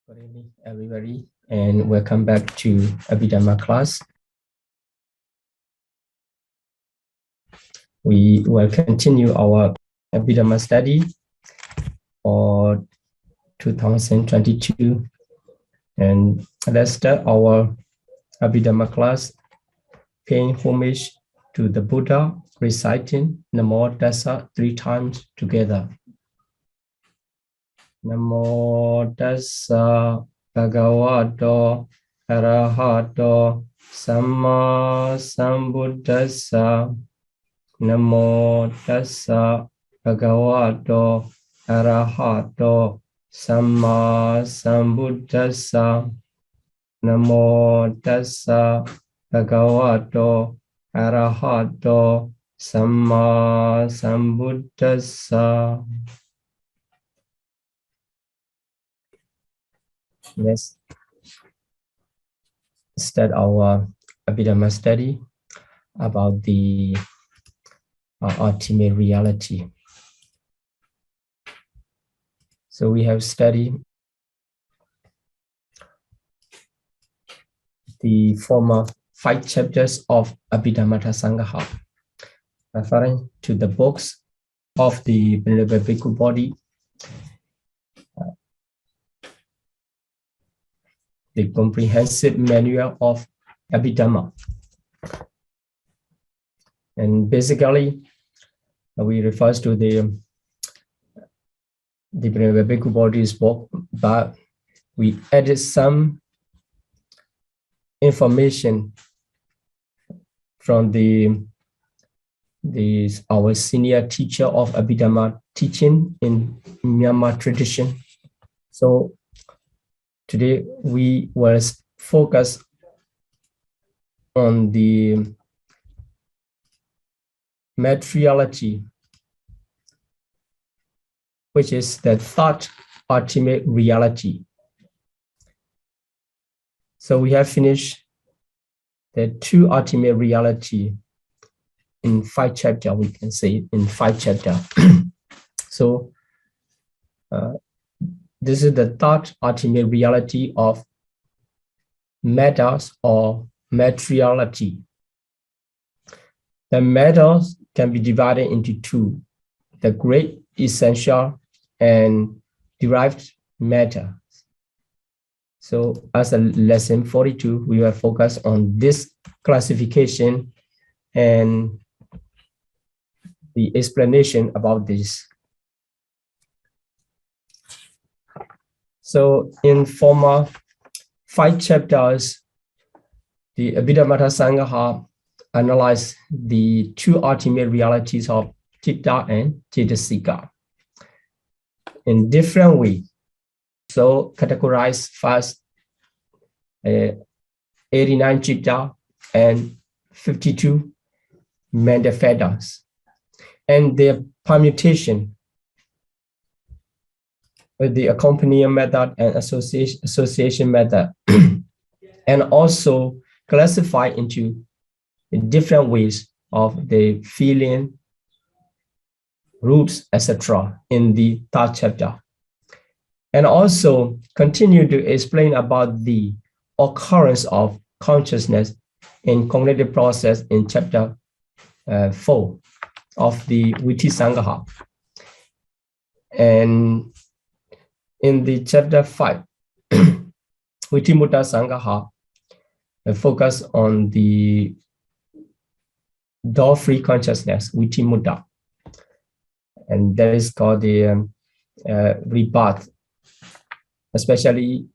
Good evening, everybody, and welcome back to Abhidhamma class. We will continue our Abhidhamma study for 2022, and let's start our Abhidhamma class paying homage to the Buddha, reciting Namo Tassa 3 times together. Namo Tassa Bhagavato Arahato Samma Sambuddhassa. Namo Tassa Bhagavato Arahato Samma Sambuddhassa. Namo Tassa Bhagavato Arahato Samma Sambuddhassa. Let's start our Abhidhamma study about the ultimate reality. So we have studied the former 5 chapters of Abhidhamma Sangaha, referring to the books of the Venerable Bhikkhu body, the comprehensive manual of Abhidhamma. And basically, we refer to the Venerable Bhikkhu body's book, but we added some information from our senior teacher of Abhidhamma teaching in Myanmar tradition. So today we will focus on the materiality, which is the third ultimate reality. So we have finished the 2 ultimate reality in 5 chapters, we can say in 5 chapters. So this is the third ultimate reality of matters or materiality. The matters can be divided into 2, the great essential and derived matter. So as a lesson 42, we will focus on this classification and the explanation about this. So in former 5 chapters, the Abhidhamma Sangaha analyzed the 2 ultimate realities of Citta and Cetasika in different ways. So categorize first 89 Citta and 52 Mandaphadas and their permutation with the accompanying method and association method, and also classify into different ways of the feeling, roots, etc. in the 3rd chapter. And also continue to explain about the occurrence of consciousness in cognitive process in chapter 4 of the Viti Sangaha. And in the chapter 5, Viti Mutta Sangaha focus on the door-free consciousness, Viti Mutta. And that is called the rebirth, especially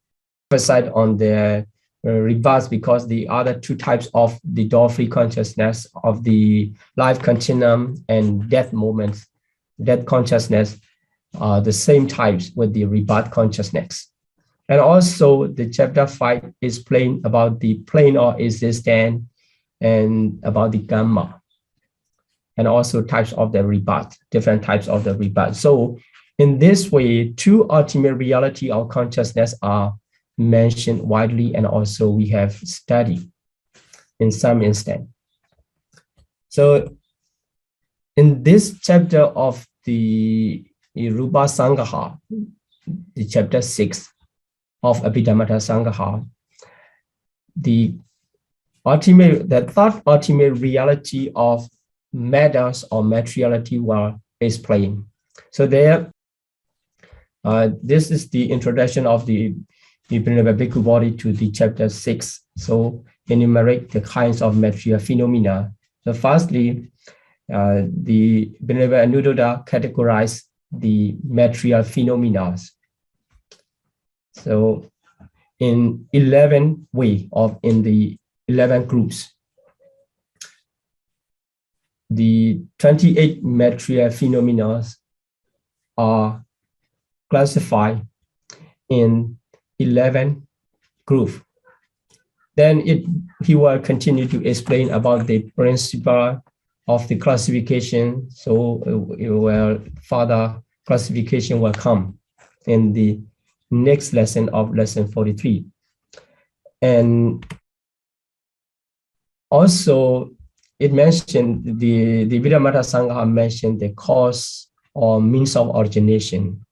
emphasize on the rebirth because the other 2 types of the door-free consciousness of the life continuum and death moments, death consciousness, are the same types with the rebirth consciousness. And also the chapter 5 is plain about the plane of existence and about the gamma, and also types of the rebirth, different types of the rebirth. So in this way, 2 ultimate reality of consciousness are mentioned widely, and also we have studied in some instance. So in this chapter of the Rupa Sangaha, the chapter 6, of Abhidhamma, the third ultimate reality of matters or materiality were explained. So there, this is the introduction of the Bhikkhu body to the chapter 6. So enumerate the kinds of material phenomena. So firstly, the Venerable Anuruddha categorized the material phenomena. So in 11 ways, or in the 11 groups. The 28 material phenomena are classified in 11 groups. Then he will continue to explain about the principle of the classification. So further classification will come in the next lesson of lesson 43. And also, it mentioned the Abhidhamma Sangha mentioned the cause or means of origination.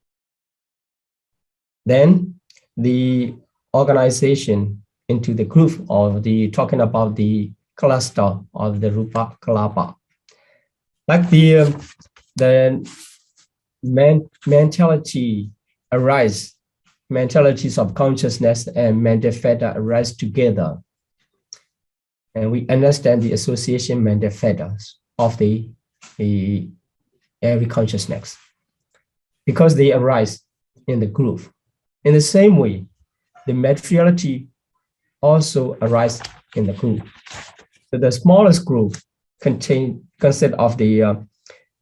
Then the organization into the group of the talking about the cluster of the Rupa Kalapa. Like the mentality arise, mentalities of consciousness and mental fetter arise together. And we understand the association mental fetters of the every consciousness because they arise in the group. In the same way, the materiality also arise in the group. So the smallest group consist of the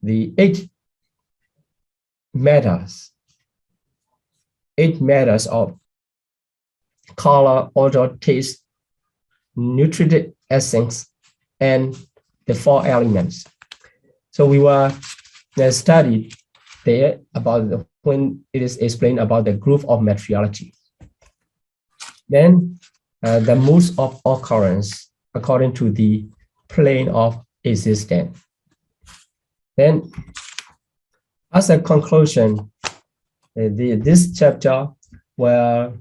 8 matters of color, odor, taste, nutritive essence, and the 4 elements. So we were studied there about when it is explained about the group of materiality. Then the modes of occurrence according to the plane of existence. Then as a conclusion, this chapter will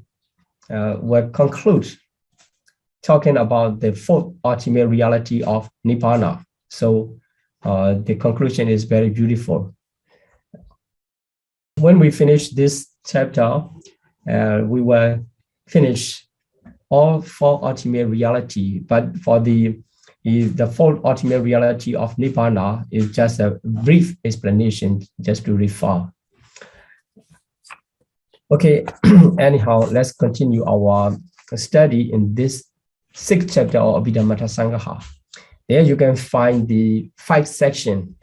conclude talking about the 4th ultimate reality of Nibbana. So the conclusion is very beautiful. When we finish this chapter, we will finish all 4 ultimate reality, but for the 4th ultimate reality of Nibbana is just a brief explanation just to refer. Okay, anyhow, let's continue our study in this 6th chapter of Abhidhamma Sangha. There you can find the 5 sections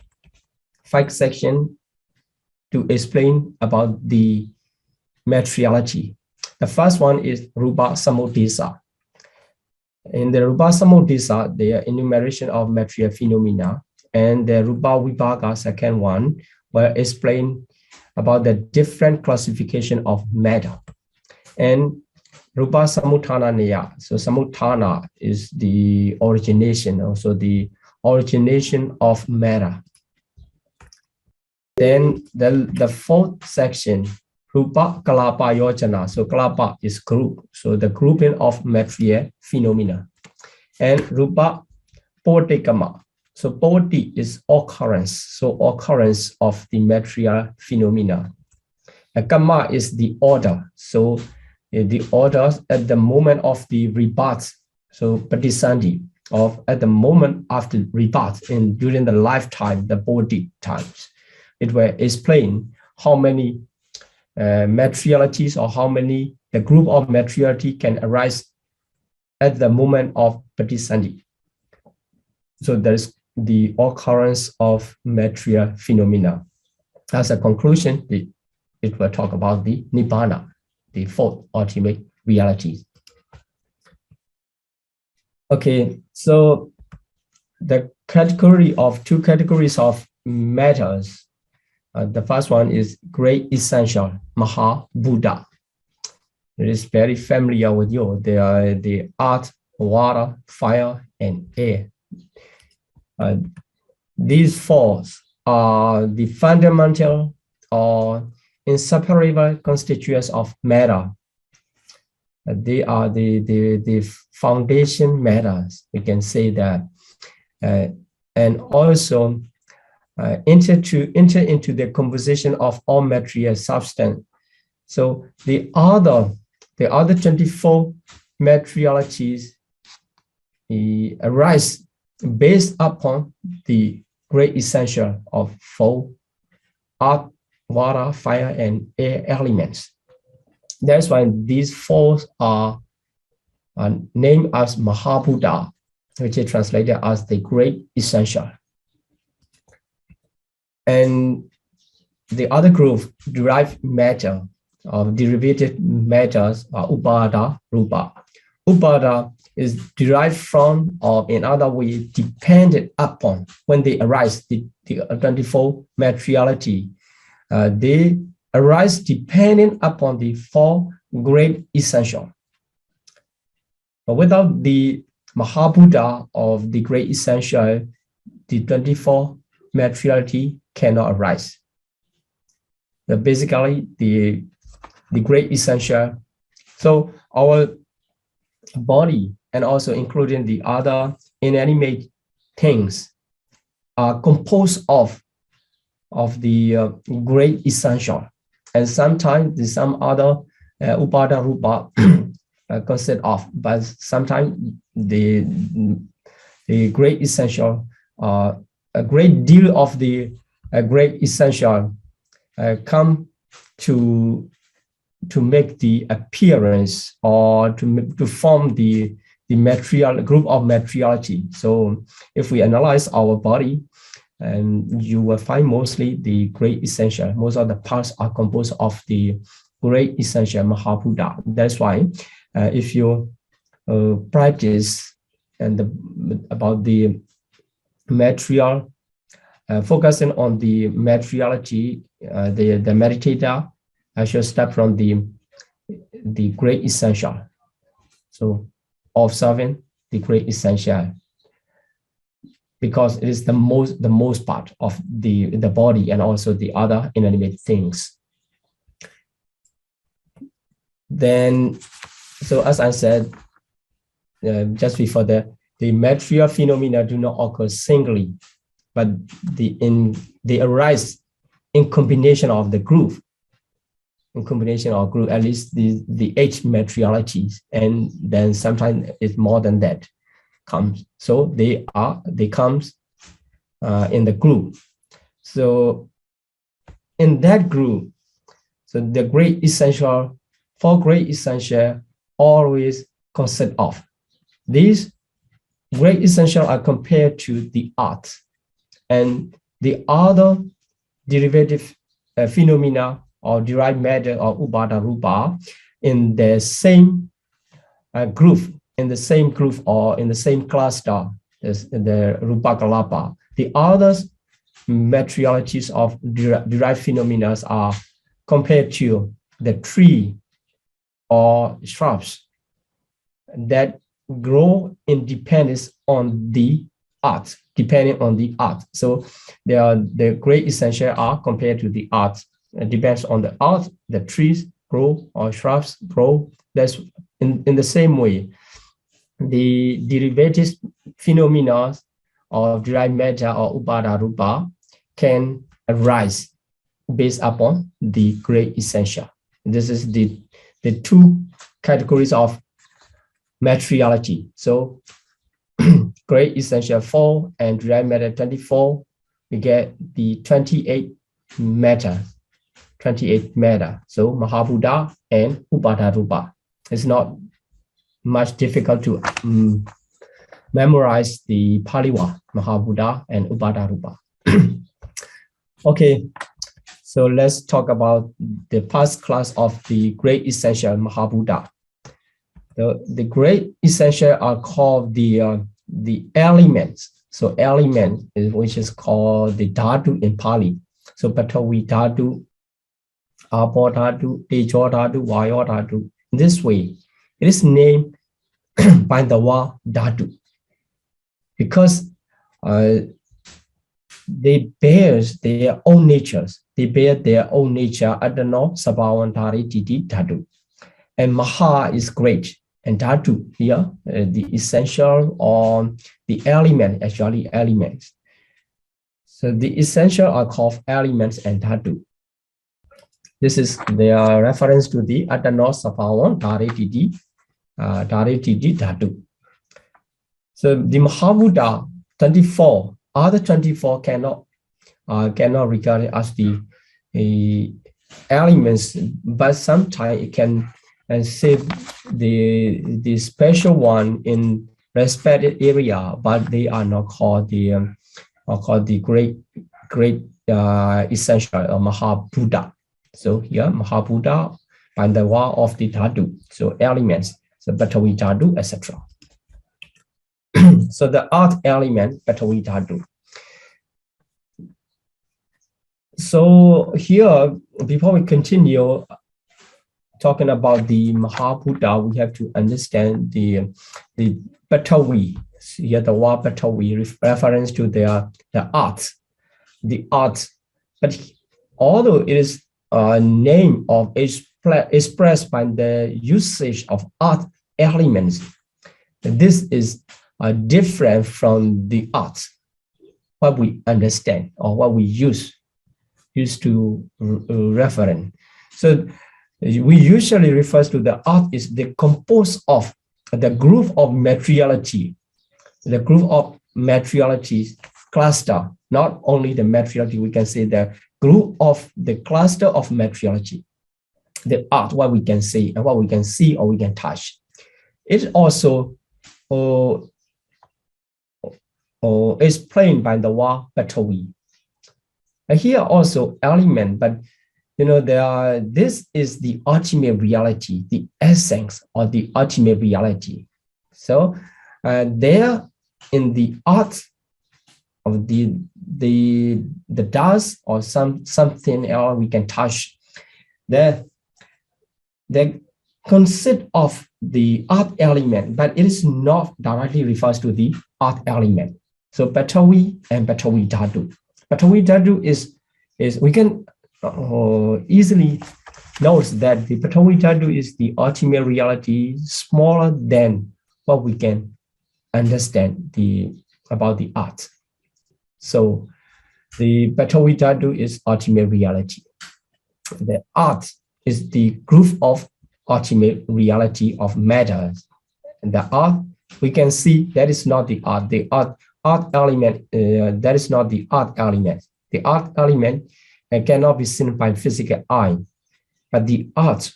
to explain about the materiality. The first one is Rupa Samudesa. In the Rupa Samudesa, there are enumeration of material phenomena, and the Rupa Vibhaga, second one, will explain about the different classification of matter. And Rupa Samutthana Neya. So Samutthana is the origination, also the origination of matter. Then the 4th section, Rupa Kalapa Yojana. So Kalapa is group. So the grouping of material phenomena. And Rupa Potikama. So Poti is occurrence. So occurrence of the material phenomena. And Kama is the order. So the order at the moment of the rebirth. So Patisandhi, of at the moment after rebirth and during the lifetime, the body times. It will explain how many materialities or how many the group of materiality can arise at the moment of Patisandhi. So there's the occurrence of material phenomena. As a conclusion, it will talk about the Nibbana, the 4th ultimate reality. Okay, so the category of 2 categories of matters. The first one is great essential, Maha Buddha. It is very familiar with you. They are the earth, water, fire, and air. These 4 are the fundamental or inseparable constituents of matter. They are the foundation matters, we can say that, and also enter into the composition of all material substance. So the other 24 materialities arise based upon the great essential of four earth, water, fire, and air elements. That's why these four are named as Mahabhuta, which is translated as the great essential. And the other group, derived matter, of derivative matters, are Upada Rupa. Upada is derived from, or in other way, dependent upon. When they arise, the 24 materiality, they arise depending upon the four great essential. But without the Mahabhuta of the great essential, the 24 materiality cannot arise. So basically, the great essential. So our body, and also including the other inanimate things, are composed of the great essential. And sometimes some other Upada Rupa consist of, but sometimes the great essential, a great deal of the great essential come to make the appearance, or to form the material group of materiality. So if we analyze our body, and you will find mostly the great essential. Most of the parts are composed of the great essential Mahabhuta. That's why if you practice about the material, focusing on the materiality, the meditator should start from the great essential. So observing the great essential, because it is the most part of the body and also the other inanimate things. Then, so as I said just before, the material phenomena do not occur singly, but they arise in combination of the group. In combination of group, at least the 8 materialities, and then sometimes it's more than that comes. So they comes in the group. So in that group, so the great essential, 4 great essential always consist of. These great essential are compared to the earth, and the other derivative phenomena or derived matter or Upada Rupa in the same group, or in the same cluster as the Rupa Kalapa. The other materialities of derived phenomena are compared to the tree or shrubs that grow in dependence on the earth, depending on the earth. So the great essential are compared to the earth. It depends on the earth, the trees grow or shrubs grow. That's in the same way. The derivative phenomena of derived matter or Upada Rupa can arise based upon the great essential. This is the 2 categories of materiality. So great essential 4 and derived matter 24, we get the 28 matter. So Mahabhuta and Upada Rupa. It's not much difficult to memorize the Paliwa, Mahabhuta and Upada Rupa. Okay, so let's talk about the past class of the great essential Mahabhuta. The great essential are called the elements. So element, which is called the dhatu in Pali. So Patavi dhatu, Apo dhatu, Tejo dhatu, Vayo dhatu. This way, it is named by the word dhatu, because they bear their own natures. They bear their own nature. Adano Sabhavantari Titi dhatu. and Maha is great, and Dhatu here, the essential or the element, actually elements. So the essential are called elements and Dhatu. This is their reference to the Atano Sapawan Dharititi Dhatu. So the Mahabhuta 24, other 24 cannot regard it as the elements, but sometimes it can say the special one in respected area, but they are not called the great essential or Mahabhuta. So here Mahabhuta by the wall of the Dhatu, so elements, so Batavi Dhatu, etc. So the earth element, Batavi Dhatu. So here, before we continue talking about the Mahabhuta, we have to understand the Batavi. Here the word Batavi reference to the art. But although it is a name of expressed by the usage of art elements, this is different from the art, what we understand or what we used to reference. So we usually refer to the art is the composed of the group of materiality, cluster, not only the materiality, we can say the group of the cluster of materiality, the art, what we can say and what we can see or we can touch. It also explained by the word Batavi. And here also element, but this is the ultimate reality, the essence or the ultimate reality. So there in the art of the dust or something else we can touch, they consist of the art element, but it is not directly refers to the art element. So Batavi and Batavi Dhatu. Batavi Dhatu is we can easily note that the Batavi Dhatu is the ultimate reality, smaller than what we can understand about the art. So the Batavi Dhatu is ultimate reality. The art is the group of ultimate reality of matters. And the art, we can see that is not the art. The art element, that is not the art element. The art element cannot be seen by physical eye, but the art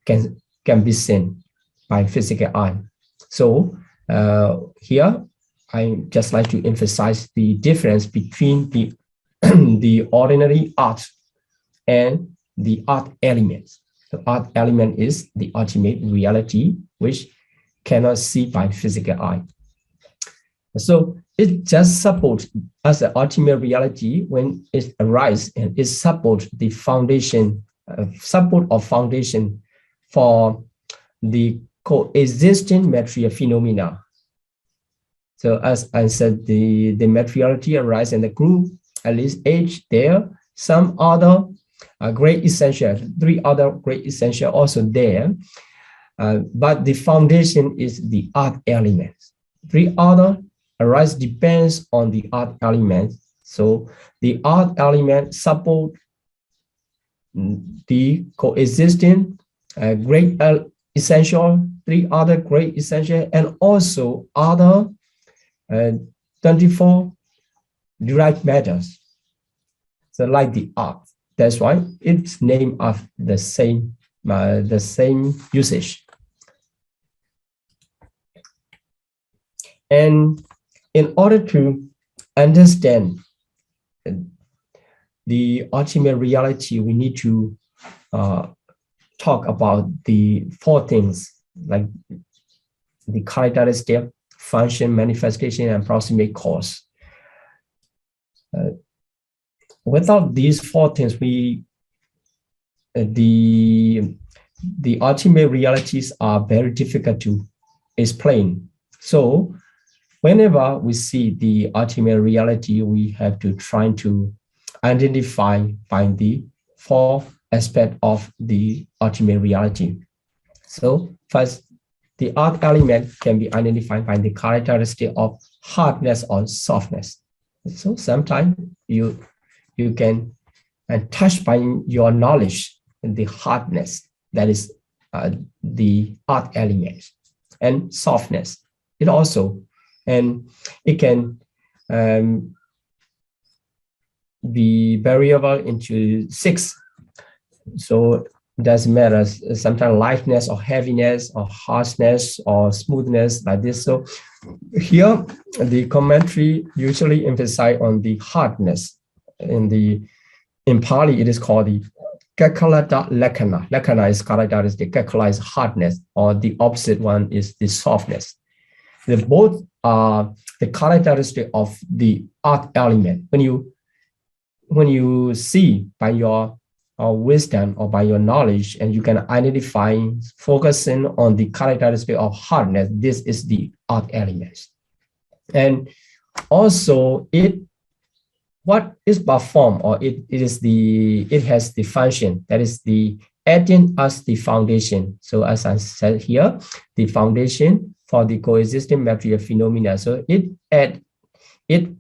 can be seen by physical eye. So here, I just like to emphasize the difference between the the ordinary art and the art elements. The art element is the ultimate reality, which cannot see by physical eye. So it just supports as the ultimate reality when it arises, and it supports the foundation, foundation for the coexisting material phenomena. So as I said, the materiality arises in the group, at least age there, some other great essential, 3 other great essential also there, but the foundation is the art elements. 3 other arise depends on the art element. So the art element support the coexisting great essential, 3 other great essential, and also other 24 derived matters. So like the art, that's why it's named of the same usage. And in order to understand the ultimate reality, we need to talk about the 4 things, like the characteristic, function, manifestation, and proximate cause. Without these 4 things, the ultimate realities are very difficult to explain. So whenever we see the ultimate reality, we have to try to identify by the 4 aspects of the ultimate reality. So first, the earth element can be identified by the characteristic of hardness or softness. So sometimes you can touch by your knowledge the hardness, that is the earth element, and softness. It also, and it can be variable into 6. So it doesn't matter, sometimes lightness or heaviness or harshness or smoothness, like this. So here the commentary usually emphasize on the hardness. In Pali it is called the Kakalata Lakana. Lakana is characteristic, Kakala is hardness, or the opposite one is the softness. They both are the characteristic of the earth element. When you see by your wisdom or by your knowledge, and you can identify, focusing on the characteristic of hardness, this is the earth element. And also what is performed, or it has the function, that is the acting as the foundation. So as I said here, the foundation for the coexisting material phenomena. So it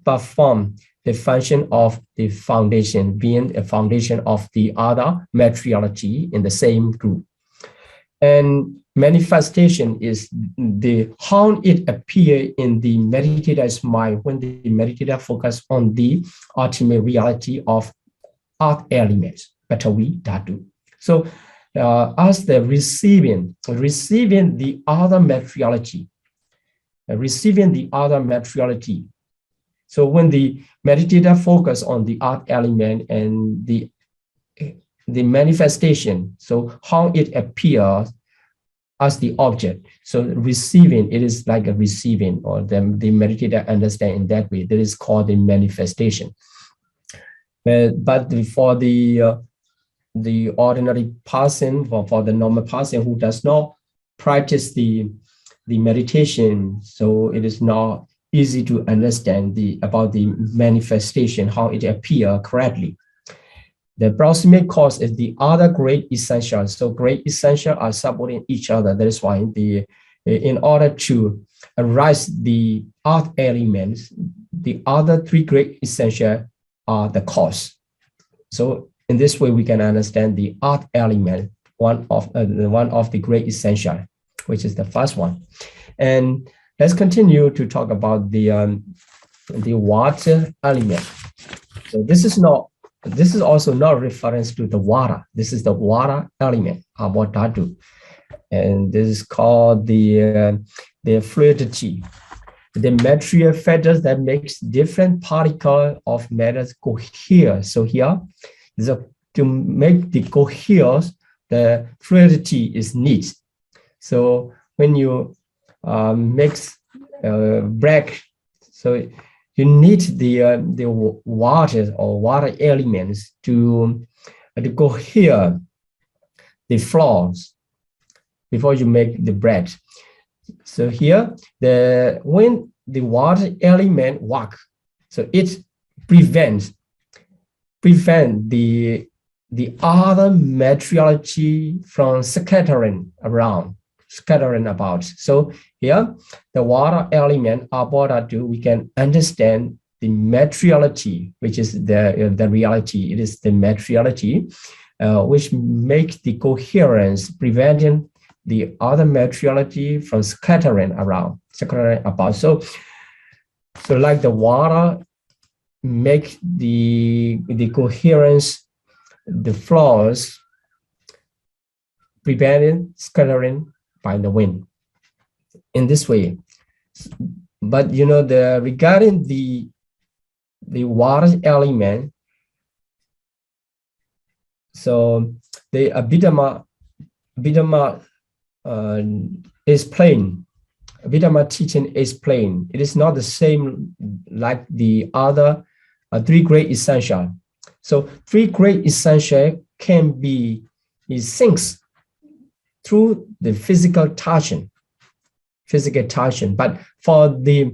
performs the function of the foundation, being a foundation of the other materiality in the same group. And manifestation is how it appears in the meditator's mind when the meditator focuses on the ultimate reality of earth elements, Patavi Dhatu. So as the receiving the other materiality, So when the meditator focus on the earth element and the manifestation, so how it appears as the object. So receiving, it is like a receiving, or the meditator understand in that way. That is called the manifestation. But for the ordinary person, for the normal person who does not practice the meditation, so it is not easy to understand about the manifestation, how it appears correctly. The proximate cause is the other great essentials. So great essentials are supporting each other. That is why in order to arise the earth elements, the other 3 great essentials are the cause. So in this way, we can understand the earth element, one of the great essential, which is the first one. And let's continue to talk about the water element. So this is also not reference to the water. This is the water element, Abhidhamma. And this is called the fluidity. The material factors that makes different particles of matters cohere. So here, to make the coherence, the fluidity is needed. So when you mix bread, so you need the water or water elements to cohere the flours before you make the bread. So here, when the water element work, so it prevents the other materiality from scattering about. So here, the water element, Abhidhamma, we can understand the materiality, which is the reality. It is the materiality which makes the coherence, preventing the other materiality from scattering about. So like the water make the coherence, the flows, preventing scattering by the wind in this way. But regarding the water element, so the Abhidhamma is plain. Abhidhamma teaching is plain. It is not the same like the other 3 great essentials. So 3 great essentials can be things through the physical touching. But for the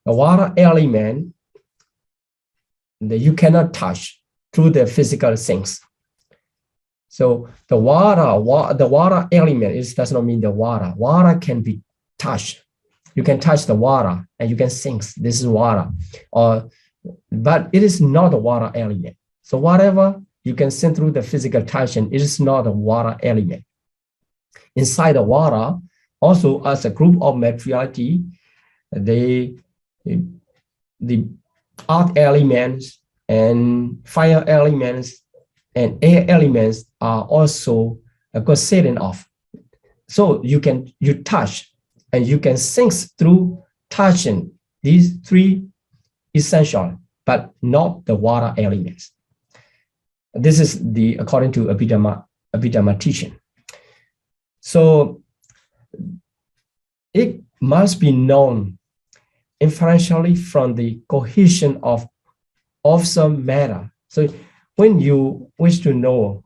water element, you cannot touch through the physical things. So the water element does not mean the water. Water can be touched. You can touch the water and you can think this is water, but it is not a water element. So whatever you can see through the physical touching, it is not a water element. Inside the water, also as a group of materiality, the earth elements and fire elements and air elements are also considered of. So you touch and you can sense through touching these three essential, but not the water elements. This is according to Abhidhamma teaching. So it must be known inferentially from the cohesion of awesome matter. So when you wish to know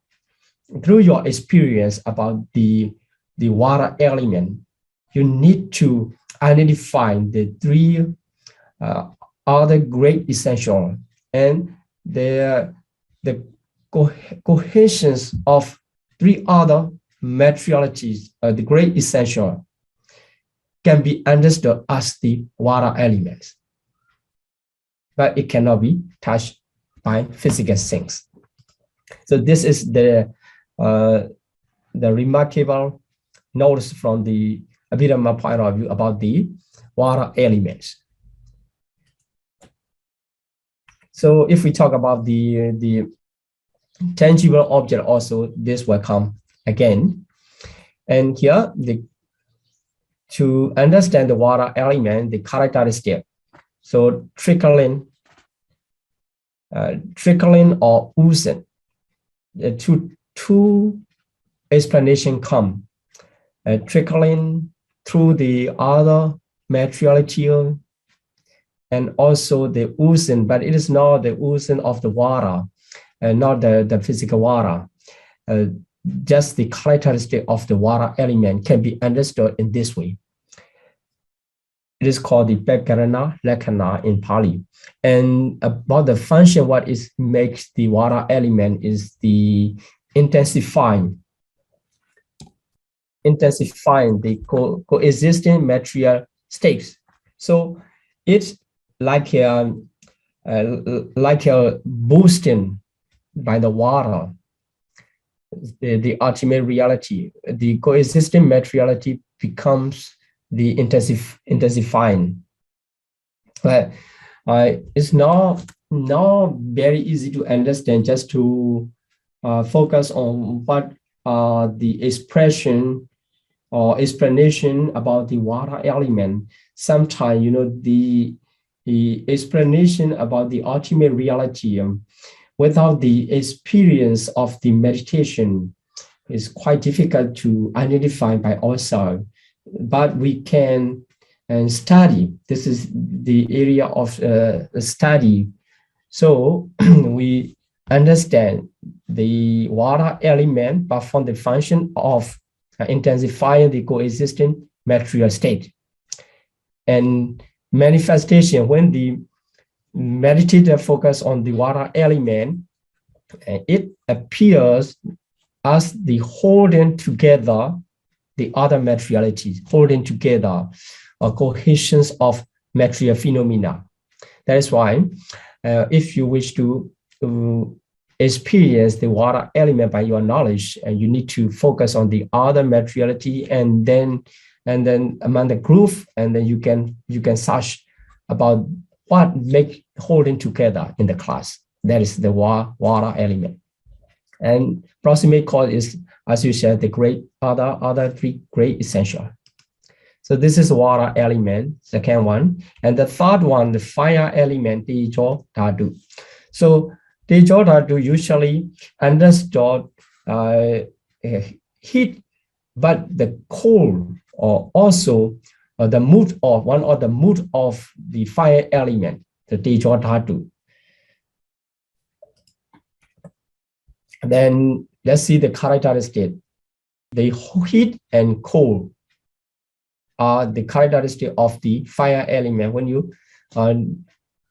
through your experience about the water element, you need to identify the three other great essential and the cohesions of three other materialities, the great essential, can be understood as the water elements, but it cannot be touched by physical things. So this is the remarkable notice from the Abhidhamma point of view about the water elements. So if we talk about the tangible object also, this will come again. And here, to understand the water element, the characteristic, so trickling or oozing, two explanations come. Trickling through the other materiality and also the oozing, but it is not the oozing of the water, not the physical water. Just the characteristic of the water element can be understood in this way. It is called the Pekarana Lakkhana in Pali. And about the function, what makes the water element is the intensifying the coexisting material states. So it's like a boosting by the water, the ultimate reality. The coexisting materiality becomes the intensifying. But it's not very easy to understand just to focus on what the expression or explanation about the water element. Sometimes, the explanation about the ultimate reality without the experience of the meditation is quite difficult to identify by ourselves. But we can study. This is the area of study. So we understand the water element perform the function of intensifying the coexisting material state. And manifestation, when the meditator focus on the water element, it appears as the holding together the other materialities, holding together a cohesion of material phenomena. That is why if you wish to experience the water element by your knowledge, and you need to focus on the other materiality, and then among the group, and then you can search about what make holding together in the class. That is the water element. And proximate cause is, as you said, the other three great essential. So this is water element, second one. And the third one, the fire element, Tejo Dhatu. So Tejo Dhatu usually understood heat, but the cold, or also the mood of one of the mood of the fire element, the Tejo Dhatu. Then let's see the characteristic. The heat and cold are the characteristic of the fire element. When you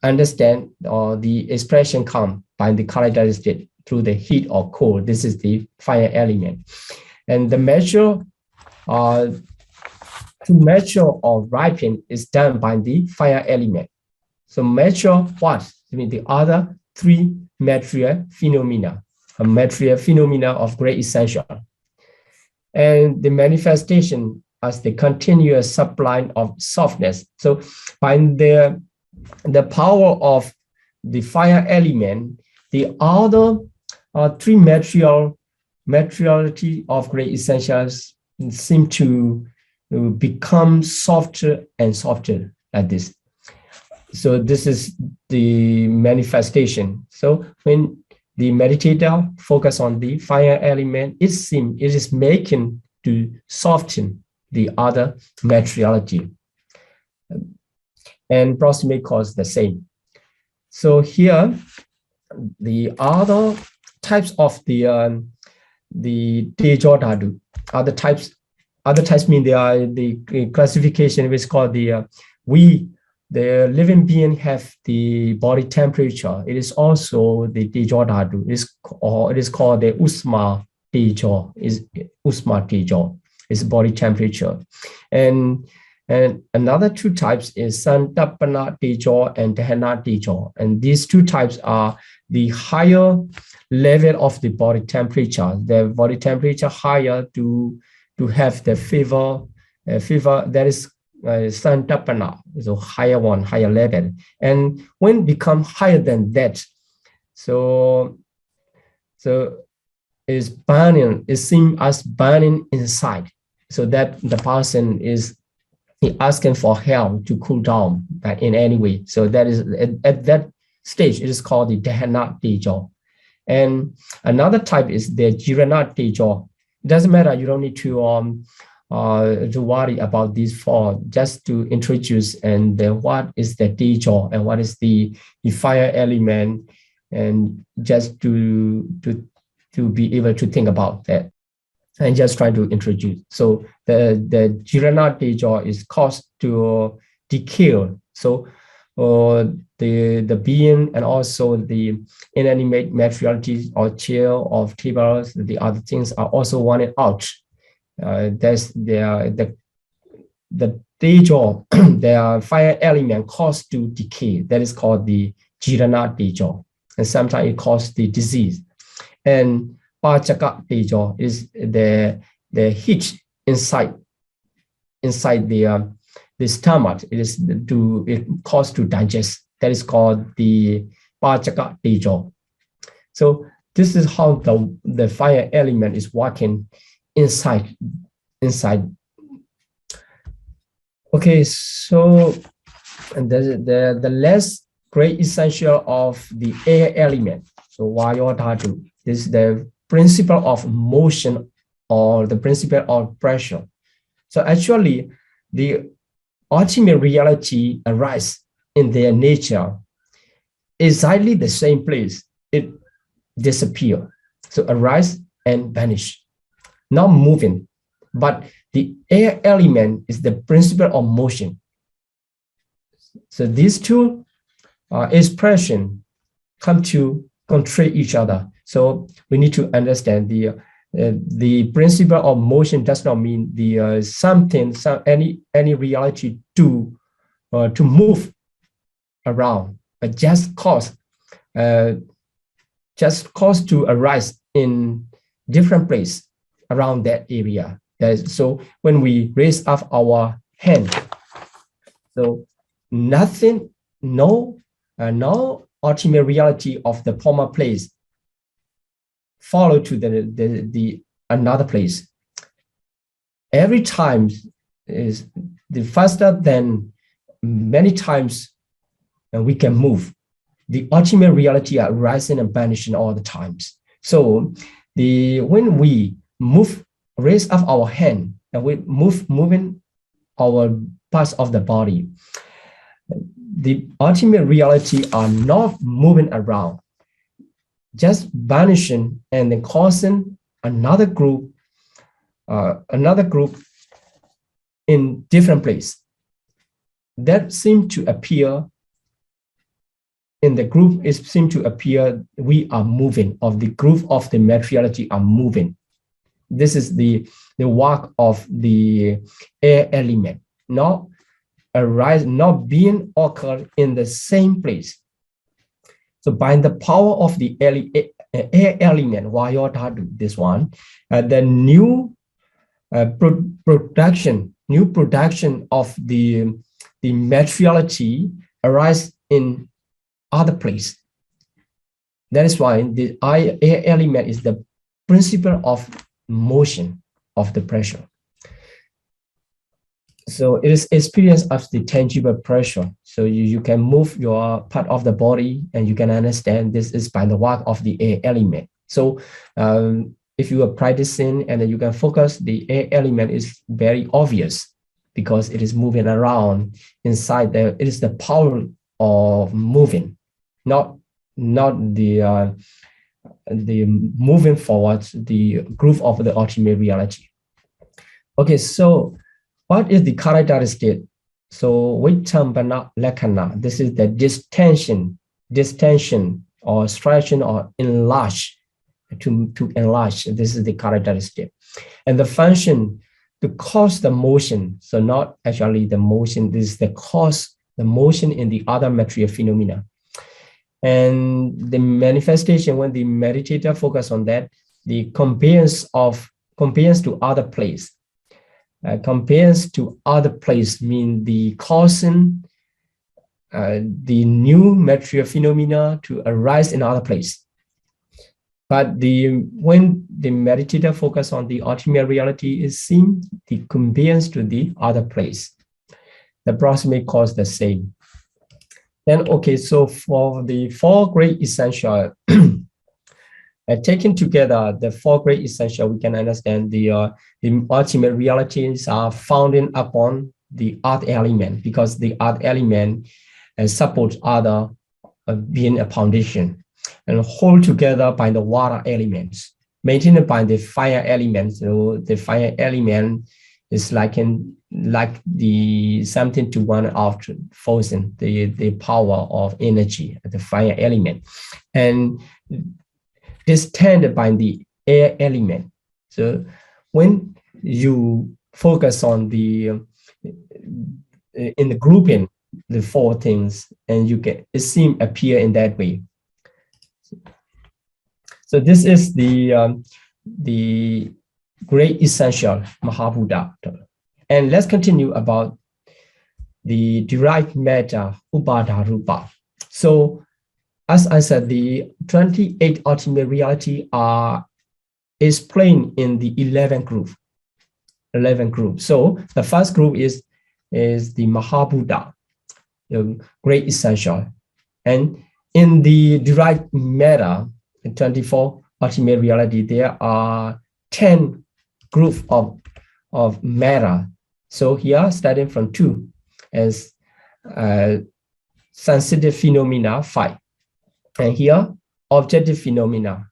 understand the expression come by the characteristic through the heat or cold. This is the fire element. And the measure to measure or ripen is done by the fire element. So measure what? I mean the other three material phenomena, a material phenomena of great essential. And the manifestation as the continuous sublime of softness. So by the power of the fire element, the other three materiality of great essentials seem to become softer and softer like this. So this is the manifestation. So when the meditator focus on the fire element, it is making to soften the other materiality. And proximate cause the same. So here, the other types of the Tejo Dhatu, other types mean they are the classification which is called the living being have the body temperature. It is also the Tejo Dhatu. It is called the Usma Tejo. Usma Tejo is body temperature. And another two types is Santapana Tejo and Dahana Tejo. And these two types are the higher level of the body temperature. The body temperature higher to have the fever that is Santapana, so higher one, higher level. And when become higher than that, so is burning, it seems as burning inside. So that the person is asking for help to cool down in any way. So that is at that stage, it is called the Dahana Tejo. And another type is the Jirana Tejo. It doesn't matter, you don't need to worry about these four, just to introduce and what is the Tejo and what is the fire element, and just to be able to think about that. And just trying to introduce. So the Jirana Tejo is caused to decay. So the being and also the inanimate materiality or chair or tables, the other things are also wanted out. There's the Tejo, the fire element caused to decay. That is called the Jirana Tejo. And sometimes it causes the disease. And Pachaka Tejo is the heat inside the stomach. It causes to digest. That is called the Pachaka Tejo. So this is how the fire element is working inside. Okay, so the less great essential of the air element. So Vayo Dhatu, this is the principle of motion or the principle of pressure. So actually, the ultimate reality arises in their nature exactly the same place. It disappears. So arise and vanish, not moving. But the air element is the principle of motion. So these two expressions come to contradict each other. So we need to understand the principle of motion does not mean the any reality to move around, but just cause to arise in different place around that area. So when we raise up our hand, so nothing, no ultimate reality of the former place follow to the another place. Every time is the faster than many times we can move. The ultimate reality are rising and vanishing all the times. So when we raise up our hand and we moving our parts of the body, the ultimate reality are not moving around, just vanishing and then causing another group in different place that seem to appear in the group, it seems to appear we are moving, or the group of the materiality are moving. This is the work of the air element, not arise, not being occurred in the same place. So by the power of the air element, Vayodhatu, this one, the new production of the materiality arise in other place. That is why the air element is the principle of motion of the pressure. So it is experience of the tangible pressure. So you can move your part of the body, and you can understand this is by the work of the air element. So if you are practicing and you can focus, the air element is very obvious because it is moving around inside there. It is the power of moving, not the moving forward, the groove of the ultimate reality. Okay, so what is the characteristic? So Vichambana Lakkhana, this is the distension or stretching or enlarge, to enlarge. This is the characteristic. And the function to cause the motion. So not actually the motion, this is the cause the motion in the other material phenomena. And the manifestation, when the meditator focus on that, the compares to other place. Compares to other place mean the causing the new material phenomena to arise in other place. But when the meditator focus on the ultimate reality, is seen the compares to the other place. The proximate cause the same. Then okay, so for the four great essential, taken together, the four great essential, we can understand the ultimate realities are founded upon the earth element, because the earth element supports other being a foundation, and hold together by the water elements, maintained by the fire element. So the fire element is like the something to one of forcing the power of energy, the fire element, and distended by the air element. So when you focus on in the grouping the four things, and you get it seem appear in that way. So this is the great essential Mahabhuta. And let's continue about the derived matter Upadharupa. So as I said, the 28 ultimate reality are explained in the 11 group. So the first group is the Mahabhuta, the great essential. And in the derived matter, the 24 ultimate reality, there are 10 groups of matter. So here, starting from 2, as sensitive phenomena 5. And here, objective phenomena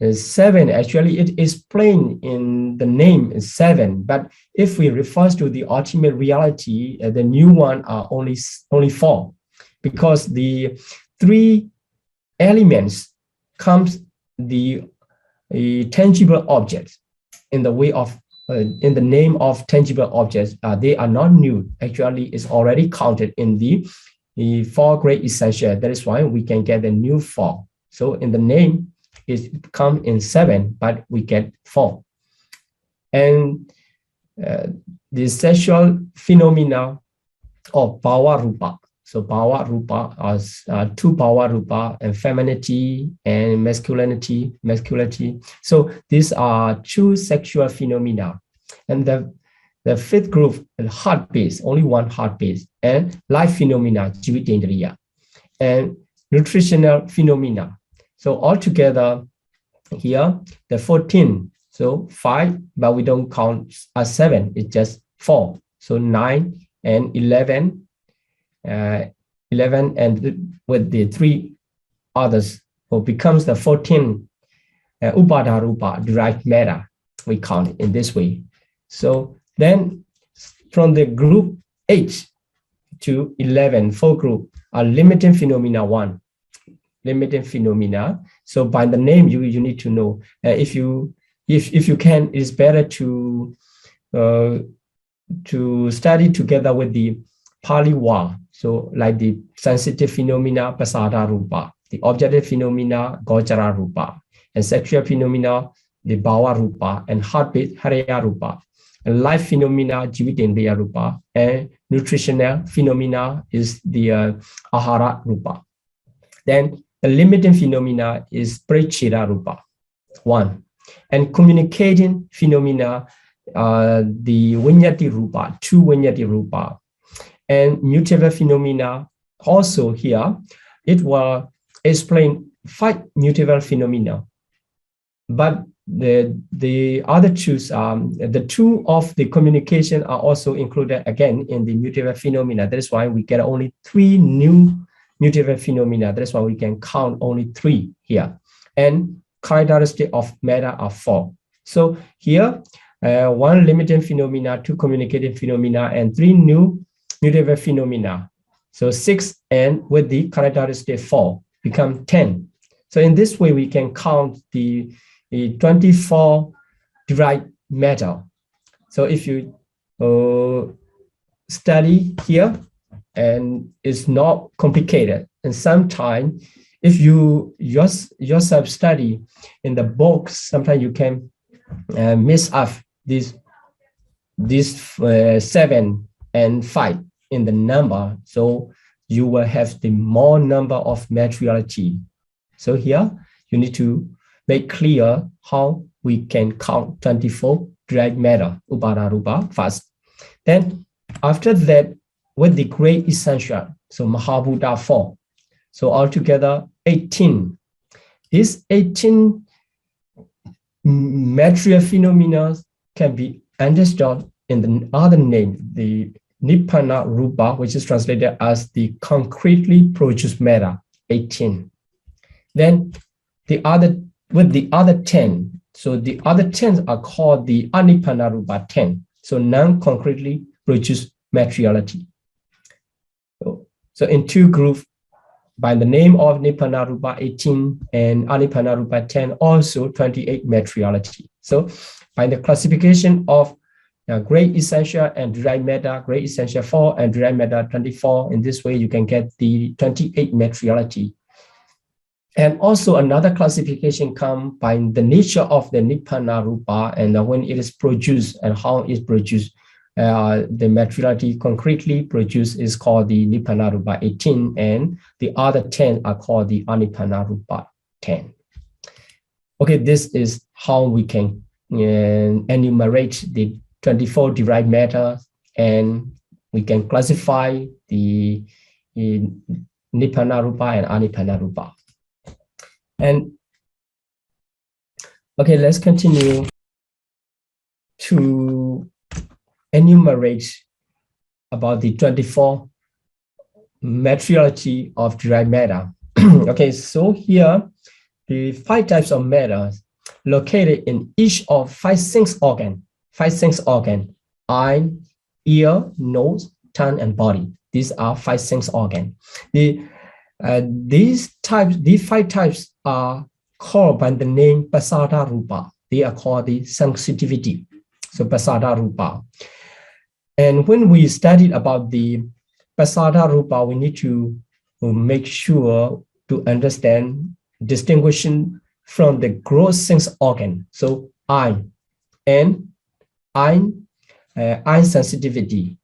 is 7. Actually, it is plain in the name is 7. But if we refer to the ultimate reality, the new one are only 4, because the 3 elements comes the tangible objects in the way of in the name of tangible objects. They are not new. Actually, it's already counted in the 4 great essential. That is why we can get the new 4. So in the name, it comes in 7, but we get 4. And the sexual phenomena of Bhava Rupa. So Bhava Rupa as 2 Bhava Rupa, and femininity and masculinity. So these are 2 sexual phenomena. And the 5th group, heart base, only 1 heart base, and life phenomena, Jivitendriya, and nutritional phenomena. So altogether here, the 14, so 5, but we don't count as 7, it's just 4. So 9 and 11, 11 and with the 3 others, so becomes the 14 Upadharupa, derived matter. We count it in this way. So then from the group 8 to 11, 4 group limiting phenomena 1. Limiting phenomena. So by the name, you need to know. If you can, it's better to study together with the Pali Wa. So like the sensitive phenomena, Pasada Rupa, the objective phenomena, Gochara Rupa, and sexual phenomena, the Bhava Rupa, and heartbeat, Haraya Rupa, and life phenomena, Jivitendriya Rupa, and nutritional phenomena is the Ahara Rupa. Then the limiting phenomena is Prechira Rupa, 1. And communicating phenomena, the Vinyati Rupa, 2 Vinyati Rupa. And mutable phenomena, also here, it will explain 5 mutable phenomena. But the other two, the 2 of the communication are also included again in the mutable phenomena. That is why we get only 3 new mutable phenomena. That's why we can count only 3 here. And characteristic of matter are 4. So here, 1 limiting phenomena, 2 communicating phenomena, and 3 new mutable phenomena. So 6, and with the characteristic 4 become 10. So in this way, we can count the 24 derived matter. So if you study here, and it's not complicated, and sometimes if you yourself study in the books, sometimes you can miss up this 7 and 5 in the number, so you will have the more number of materiality. So here you need to make clear how we can count 24 derived matter, Upada Rupa, first. Then after that, with the great essential, so Mahabhuta 4. So altogether 18. These 18 material phenomena can be understood in the other name, the Nibbana Rupa, which is translated as the concretely produced matter, 18. Then with the other 10, so the other 10 are called the Anibbana Rupa 10, so non-concretely produced materiality. So in 2 groups, by the name of Nibbana Rupa 18 and Anibbana Rupa 10, also 28 materiality. So by the classification of great essential and derived matter, great essential 4 and derived matter 24, in this way you can get the 28 materiality. And also another classification comes by the nature of the Nibbana Rupa and when it is produced and how it is produced. The materiality concretely produced is called the Nibbana Rupa 18, and the other 10 are called the Anibbana Rupa 10. Okay, this is how we can enumerate the 24 derived matter, and we can classify the Nibbana Rupa and Anibbana Rupa. And okay, let's continue to enumerate about the 24 materiality of derived matter. Okay, so here the 5 types of matter located in each of 5 sense organs, eye, ear, nose, tongue, and body. These are 5 sense organs. These 5 types are called by the name Pasada Rupa. They are called the sensitivity. So Pasada Rupa. And when we studied about the Pasada Rupa, we need to make sure to understand distinguishing from the gross sense organ. So eye and eye sensitivity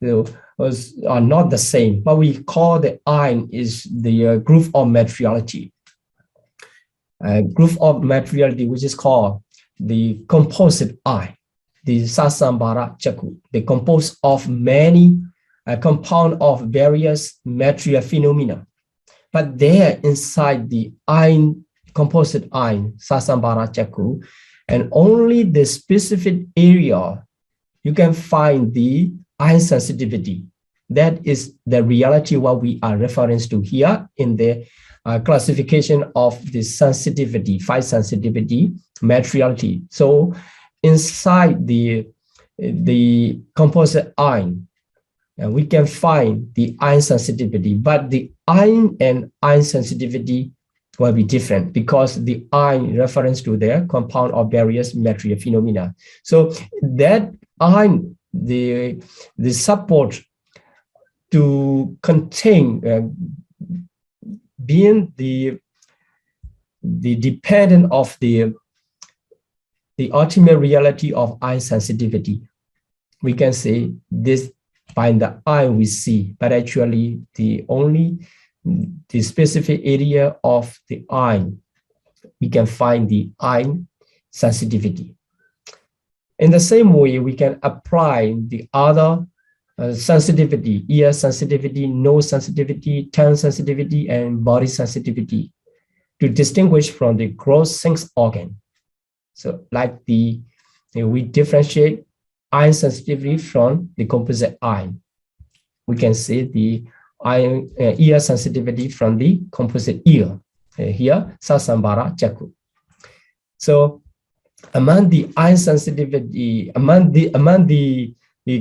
are not the same. What we call the eye is the group of materiality. Group of materiality, which is called the composite eye. The Sasambara Chakku, they compose of many compound of various material phenomena. But there inside the eye, composite eye, Sasambara Chakku, and only the specific area you can find the eye sensitivity. That is the reality what we are referring to here in the classification of the sensitivity, 5 sensitivity materiality. So inside the composite eye, we can find the iron sensitivity, but the iron and iron sensitivity will be different because the iron reference to their compound of various material phenomena. So that iron, the support to contain being the dependent of the ultimate reality of iron sensitivity. We can say this by the eye we see, but actually the specific area of the eye, we can find the iron sensitivity. In the same way, we can apply the other sensitivity, ear sensitivity, nose sensitivity, tongue sensitivity, and body sensitivity to distinguish from the gross sense organ. So like we differentiate iron sensitivity from the composite eye. We can see the ear sensitivity from the composite ear. Here, Sasambara Chaku. So among the iron sensitivity, among the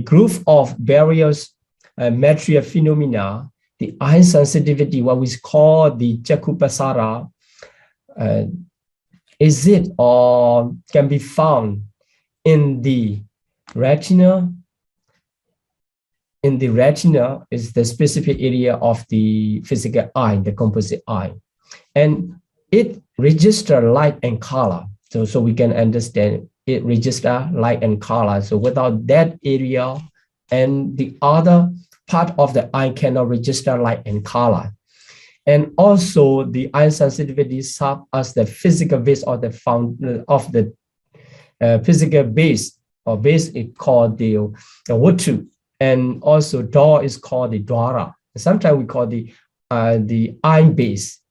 group of various material phenomena, the iron sensitivity, what we call the Chaku Pasara, is it or can be found in the retina. In the retina is the specific area of the physical eye, the composite eye, and it registers light and color. So we can understand it registers light and color. So without that area and the other part of the eye cannot register light and color. And also the eye sensitivity serves as the physical base of the physical base, or base is called the Watu, and also door is called the Dwara. Sometimes we call the eye base,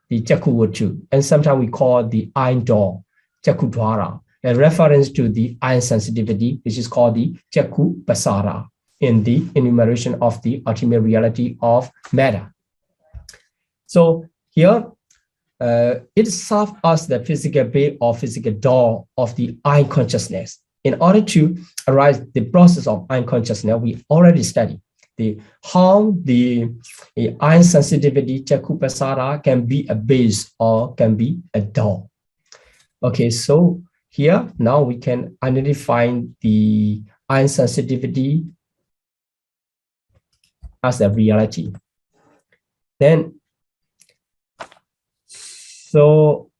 the Chaku Watu, and sometimes we call the eye door, Chaku Dwara, a reference to the eye sensitivity, which is called the Chaku Pasara in the enumeration of the ultimate reality of matter. So here, it serves as the physical base or physical door of the eye consciousness. In order to arise the process of eye consciousness, we already studied how the eye sensitivity, Chaku Pasara, can be a base or can be a door. Okay, so here now we can identify the eye sensitivity as a reality. Then, so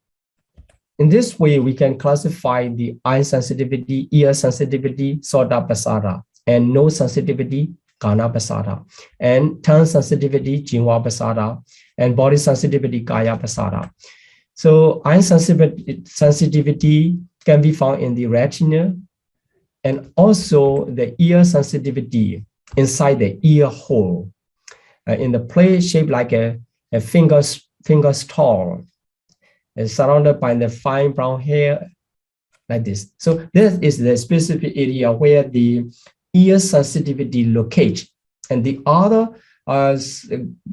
in this way, we can classify the eye sensitivity, ear sensitivity, Soda Pasara, and nose sensitivity, Kana Pasara, and tongue sensitivity, Jinwa Pasara, and body sensitivity, Kaya Pasara. So eye sensitivity can be found in the retina, and also the ear sensitivity inside the ear hole, in the place shaped like a finger stalk, surrounded by the fine brown hair, like this. So this is the specific area where the ear sensitivity locates, and the other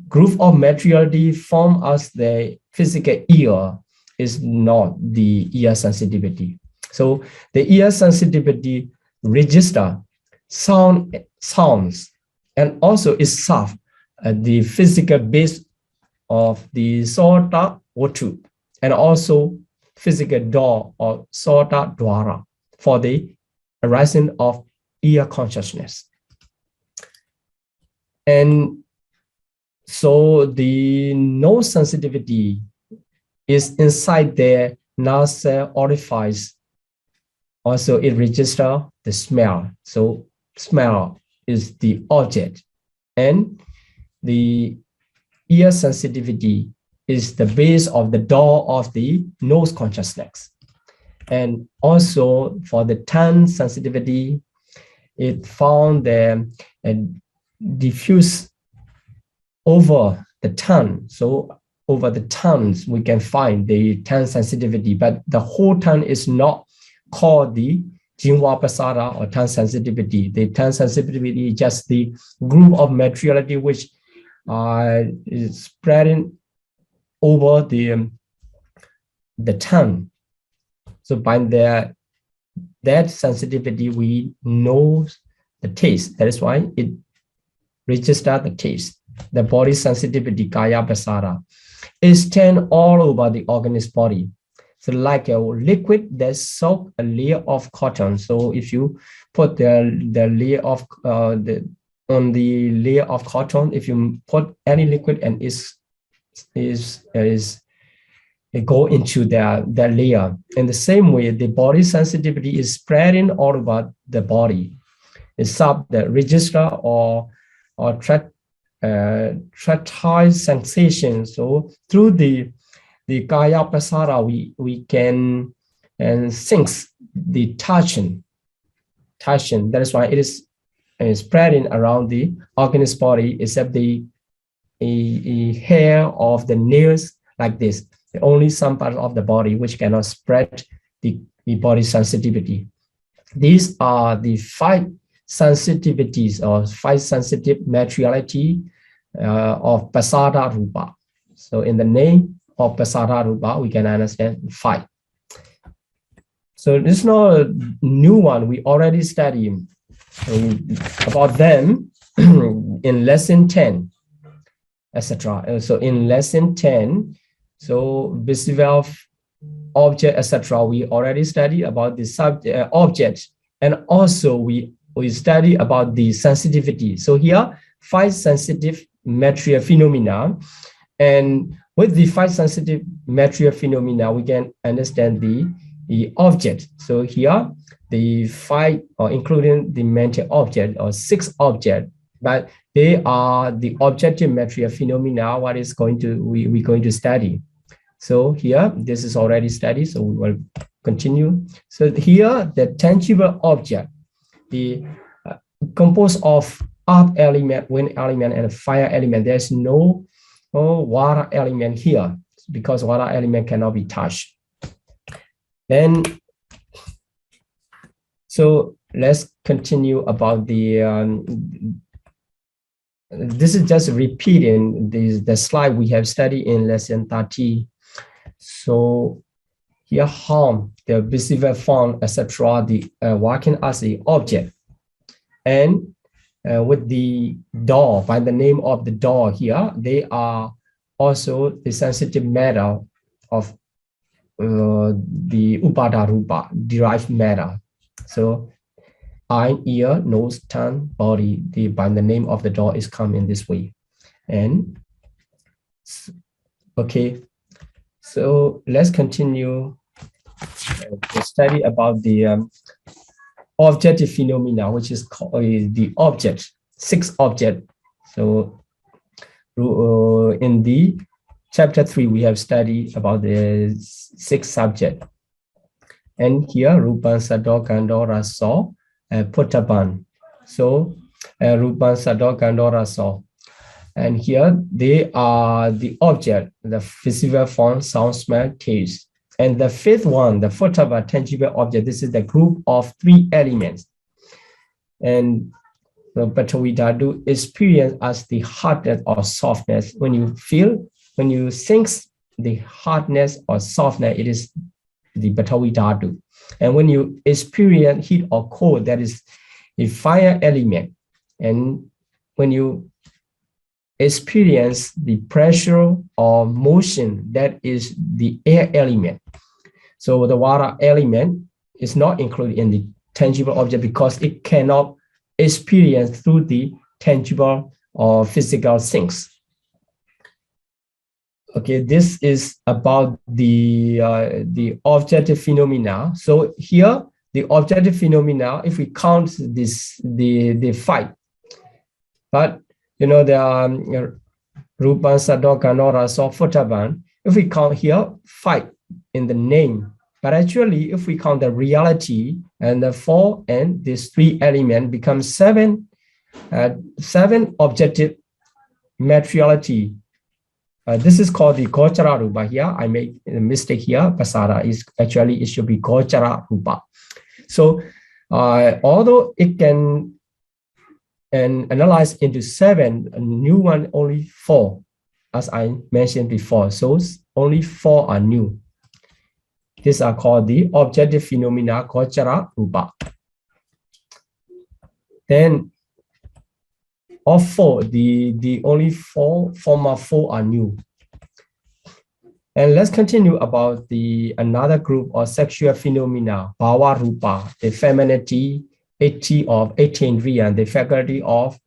group of materiality form as the physical ear is not the ear sensitivity. So the ear sensitivity register sounds, and also is soft, the physical base of the Sota Watu, and also physical door or Sota Dwara for the arising of ear consciousness. And so the nose sensitivity is inside the nasal orifice. Also, it registers the smell. So smell is the object, and the ear sensitivity is the base of the door of the nose consciousness. And also for the tongue sensitivity, it found the diffuse over the tongue. So over the tongues, we can find the tongue sensitivity, but the whole tongue is not called the Jinwa Pasara or tongue sensitivity. The tongue sensitivity is just the group of materiality which is spreading over the tongue. So by that sensitivity, we know the taste. That is why it register the taste. The body sensitivity, kaya pasada, is turned all over the organism's body. So like a liquid that soak a layer of cotton. So if you put the layer of on the layer of cotton, if you put any liquid and it go into that layer. In the same way, the body sensitivity is spreading all over the body. It's sub the register or tactile sensation. So through the kaya pasada, we can sense the touching. That is why it is spreading around the organism's body, except the hair of the nails like this. Only some part of the body which cannot spread the body sensitivity. These are the 5 sensitivities or 5 sensitive materiality of pasada rupa. So in the name of pasada rupa, we can understand 5. So this is not a new one. We already studied about them in lesson 10, etc. So in lesson 10, so visible object, etc. We already studied about the subject object, and also we study about the sensitivity. So here 5 sensitive material phenomena, and with the 5 sensitive material phenomena, we can understand the object. So here the 5, or including the mental object, or 6 objects, but they are the objective material phenomena. What is going to we're going to study. So here this is already studied, so we will continue. So here the tangible object, the composed of earth element, wind element, and fire element. There's no water element here because water element cannot be touched. Then, so let's continue about the. This is just repeating the slide we have studied in lesson 30. So here, harm, the visible form, etc., the working as the object, and with the door, by the name of the door here, they are also the sensitive matter of the upada rupa, derived matter. So eye, ear, nose, tongue, body, by the name of the door is come in this way. And okay, so let's continue to study about the objective phenomena, which is called the object, 6 objects. So in the chapter 3, we have studied about the 6 subjects. And here, Rupan, Sado, Gandho, Rasa, Puttapan. So Rupan, Sado, Gandho, Rasa. And here they are the object, the physical form, sound, smell, taste. And the 5th one, the Puttapa, tangible object, this is the group of 3 elements. And the Patavitadu experience as the hardness or softness. When you sense the hardness or softness, it is the Patavitadu. And when you experience heat or cold, that is the fire element. And when you experience the pressure or motion, that is the air element. So the water element is not included in the tangible object because it cannot experience through the tangible or physical things. Okay, this is about the objective phenomena. So here, the objective phenomena, if we count this, the 5, but you know, there are Rupan, Sado, Gandho, Rasa, Puttapan. If we count here 5 in the name, but actually, if we count the reality and the 4 and these 3 elements become 7 objective materiality. This is called the Gochara Rupa here. I made a mistake here. Pasada is actually, it should be Gochara Rupa. So although it can analyze into 7, a new one only 4, as I mentioned before. So only 4 are new. These are called the objective phenomena, Gochara Rupa. Then of four, the only former four are new. And let's continue about another group of sexual phenomena, bhava rupa, the femininity, 80 of 18 riyan, the faculty of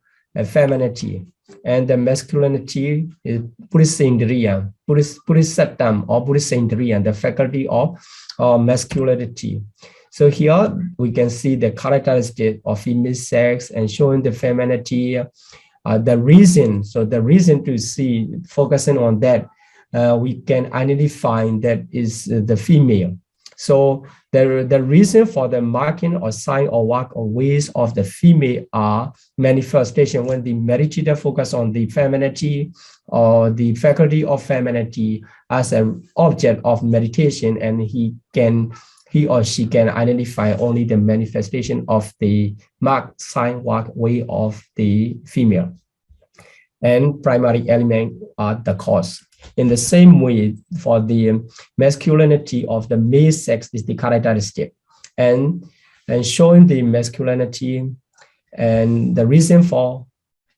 femininity, and the masculinity is purisindriya, purisattam or purisindriya, the faculty of masculinity. So here we can see the characteristic of female sex and showing the femininity, the reason. So the reason to see, focusing on that, we can identify that is the female. So the reason for the marking or sign or work or ways of the female are manifestation when the meditator focus on the femininity or the faculty of femininity as an object of meditation, and he or she can identify only the manifestation of the mark, sign, work, way of the female. And primary element are the cause. In the same way, for the masculinity of the male sex is the characteristic, and showing the masculinity and the reason for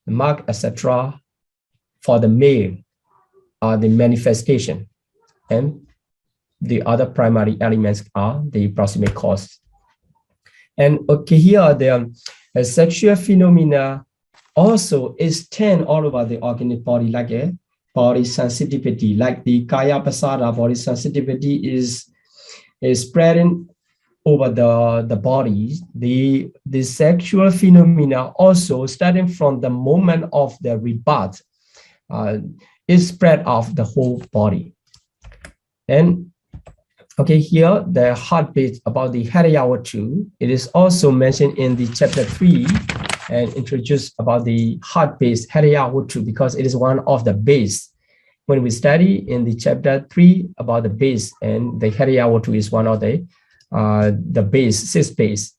the mark, etc. for the male are the manifestation, and the other primary elements are the proximate cause. And okay, here are the sexual phenomena also extend all over the organic body, like a body sensitivity, like the kaya pasada body sensitivity is spreading over the body. The sexual phenomena also starting from the moment of the rebirth is spread out the whole body. And okay, here the heartbeat about the Hariyawatu, it is also mentioned in the chapter 3 and introduced about the heart-based Hariyawatu because it is one of the base. When we study in the chapter 3 about the base, and the Hariyawatu is one of the base, 6 base.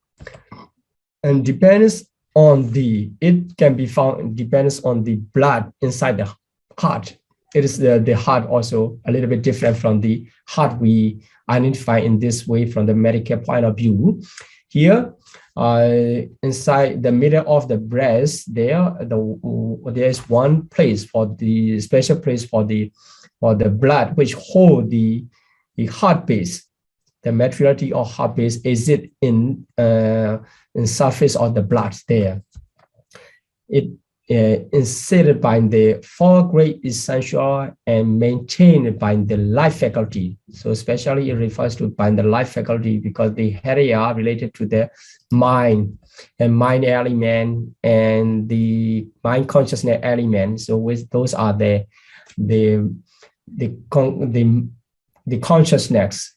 And depends on it can be found, depends on the blood inside the heart. It is the heart also a little bit different from the heart we identify in this way from the medical point of view. Here, inside the middle of the breast, there is one place for the special place for the blood which hold the heart base. The materiality of heart base is it in surface of the blood there. It inserted by the 4 great essential and maintained by the life faculty. So especially it refers to by the life faculty because the Hariya related to the mind and mind element and the mind consciousness element. So with those are the consciousness.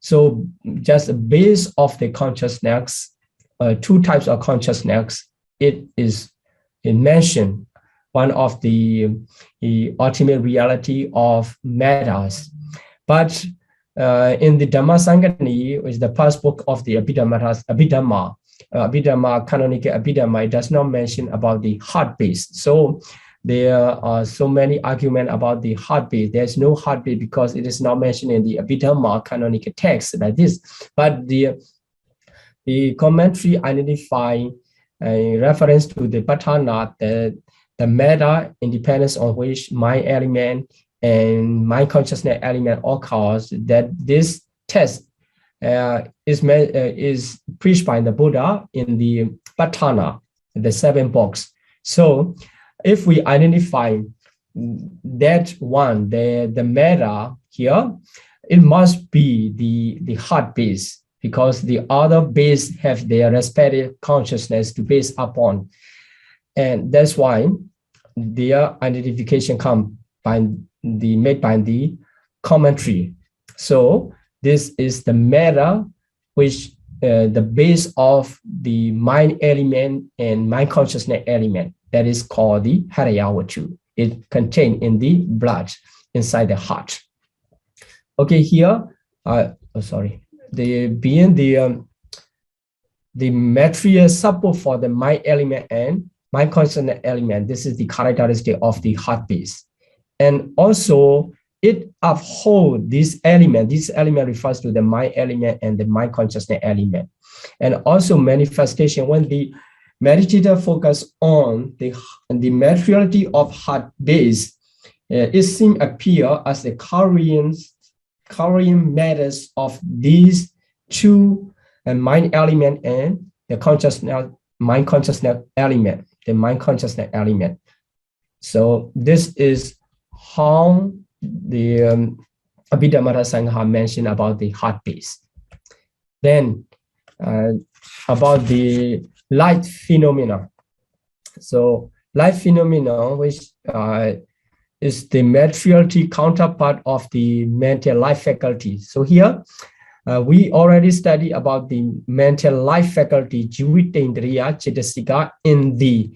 So just base of the consciousness, 2 types of consciousness. It mentioned one of the ultimate reality of matters. But in the Dhammasangani, which is the first book of the Abhidhamma, canonical Abhidhamma, it does not mention about the heart base. So there are so many arguments about the heartbeat. There's no heartbeat because it is not mentioned in the Abhidhamma canonical text like this. But the commentary identify a reference to the Patana, the matter independence on which mind element and mind consciousness element occurs, that this test is preached by the Buddha in the Patana, the 7 books. So if we identify that one, the matter here, it must be the heart base, because the other base have their respective consciousness to base upon. And that's why their identification made by the commentary. So this is the matter which the base of the mind element and mind consciousness element, that is called the Hariyawatu. It contained in the blood inside the heart. Okay, here, the material support for the mind element and mind consciousness element. This is the characteristic of the heart base. And also it upholds this element. This element refers to the mind element and the mind consciousness element. And also manifestation, when the meditator focus on the materiality of heart base, it seems appear as the carrying matters of these two mind element and the mind consciousness element. So this is how the Abhidhamma Sangha mentioned about the heart base. Then about the light phenomena. So light phenomena, which is the materiality counterpart of the mental life faculty. So here we already studied about the mental life faculty, Jivitendriya Cetasika, in the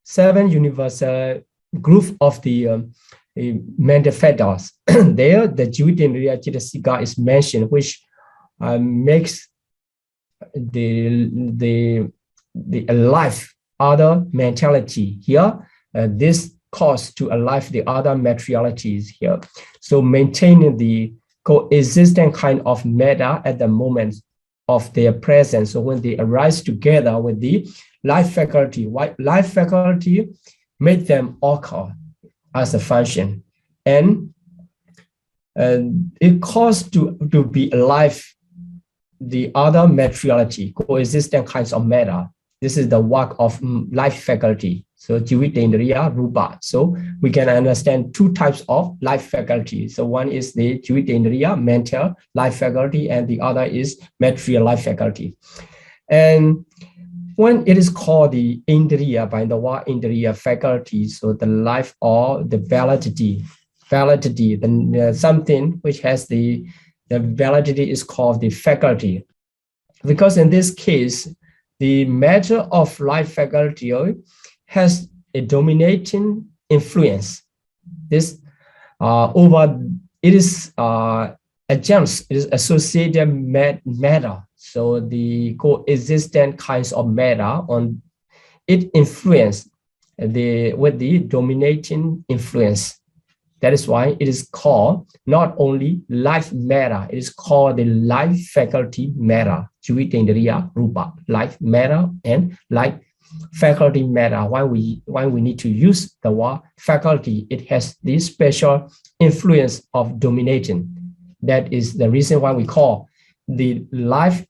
seven universal group of the mental factors. There, the Jivitendriya Cetasika is mentioned, which makes the alive other mentality here. This cause to alive the other materialities here. So maintaining the coexistent kind of matter at the moment of their presence. So when they arise together with the life faculty, life faculty made them occur as a function, and it caused to be alive the other materiality, coexistent kinds of matter. This is the work of life faculty. So Jivitendriya Rupa. So we can understand two types of life faculty. So one is the Jivitendriya mental life faculty, and the other is material life faculty. And when it is called the Indriya, by the word Indriya faculty, so the life or the validity, then something which has the validity is called the faculty. Because in this case, the matter of life faculty has a dominating influence. This it is adjuncts, it is associated matter. So the coexistent kinds of matter on it influence with the dominating influence. That is why it is called not only life matter, it is called the life faculty matter, Jivitendriya Rupa, life matter and life faculty matter. Why we need to use the word faculty? It has this special influence of dominating. That is the reason why we call the life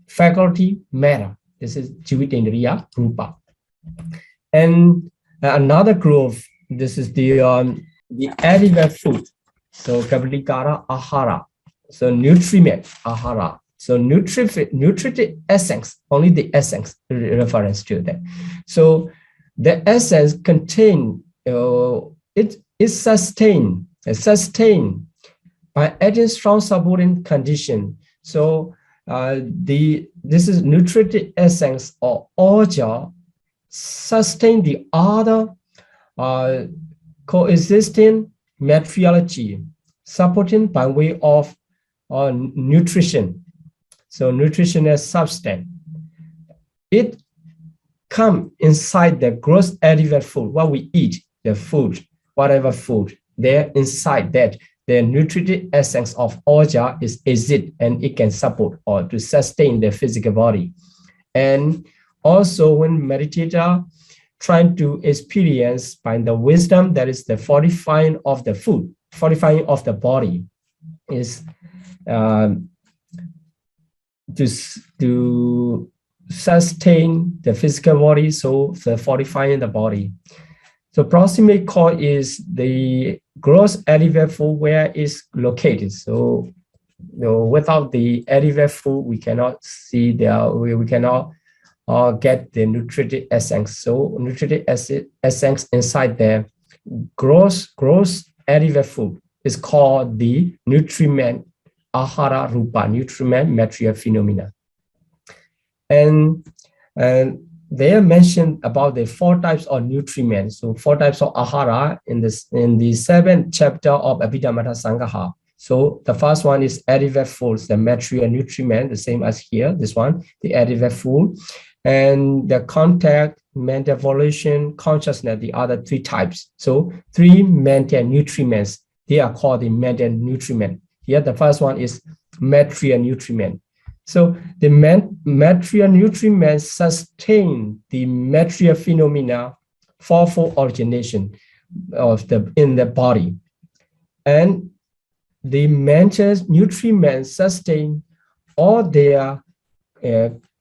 faculty matter. This is Jivitendriya Rupa. And another group, this is the adequate food. So Kabalikara Ahara. So nutriment Ahara. So nutritive essence, only the essence reference to that. So the essence contain it is sustained by adding strong supporting condition. So this is nutritive essence or order sustain the other coexisting materiality, supporting by way of nutrition. So nutritional substance, it come inside the gross adequate food, what we eat, the food, whatever food, there inside that, the nutritive essence of order is exit, and it can support or to sustain the physical body. And also when meditator trying to experience by the wisdom, that is the fortifying of the food, fortifying of the body, is to sustain the physical body, so the fortifying the body. So proximate core is the gross adequate food where it's located. So without the adequate food, we cannot see we cannot get the nutritive essence. So nutritive essence inside the gross adequate food is called the nutriment ahara rupa, nutriment material phenomena. And they are mentioned about the 4 types of nutriment. So 4 types of ahara in the 7th chapter of Abhidhamma Sangha. So the first one is adequate foods, the material nutriment, the same as here, this one, the adequate food. And the contact, mental evolution, consciousness, the other 3 types. So 3 mental nutriments, they are called the mental nutriment. Here, the first one is material nutriment. So the material nutriment sustain the material phenomena fourfold origination of in the body, and the mental nutriment sustain all their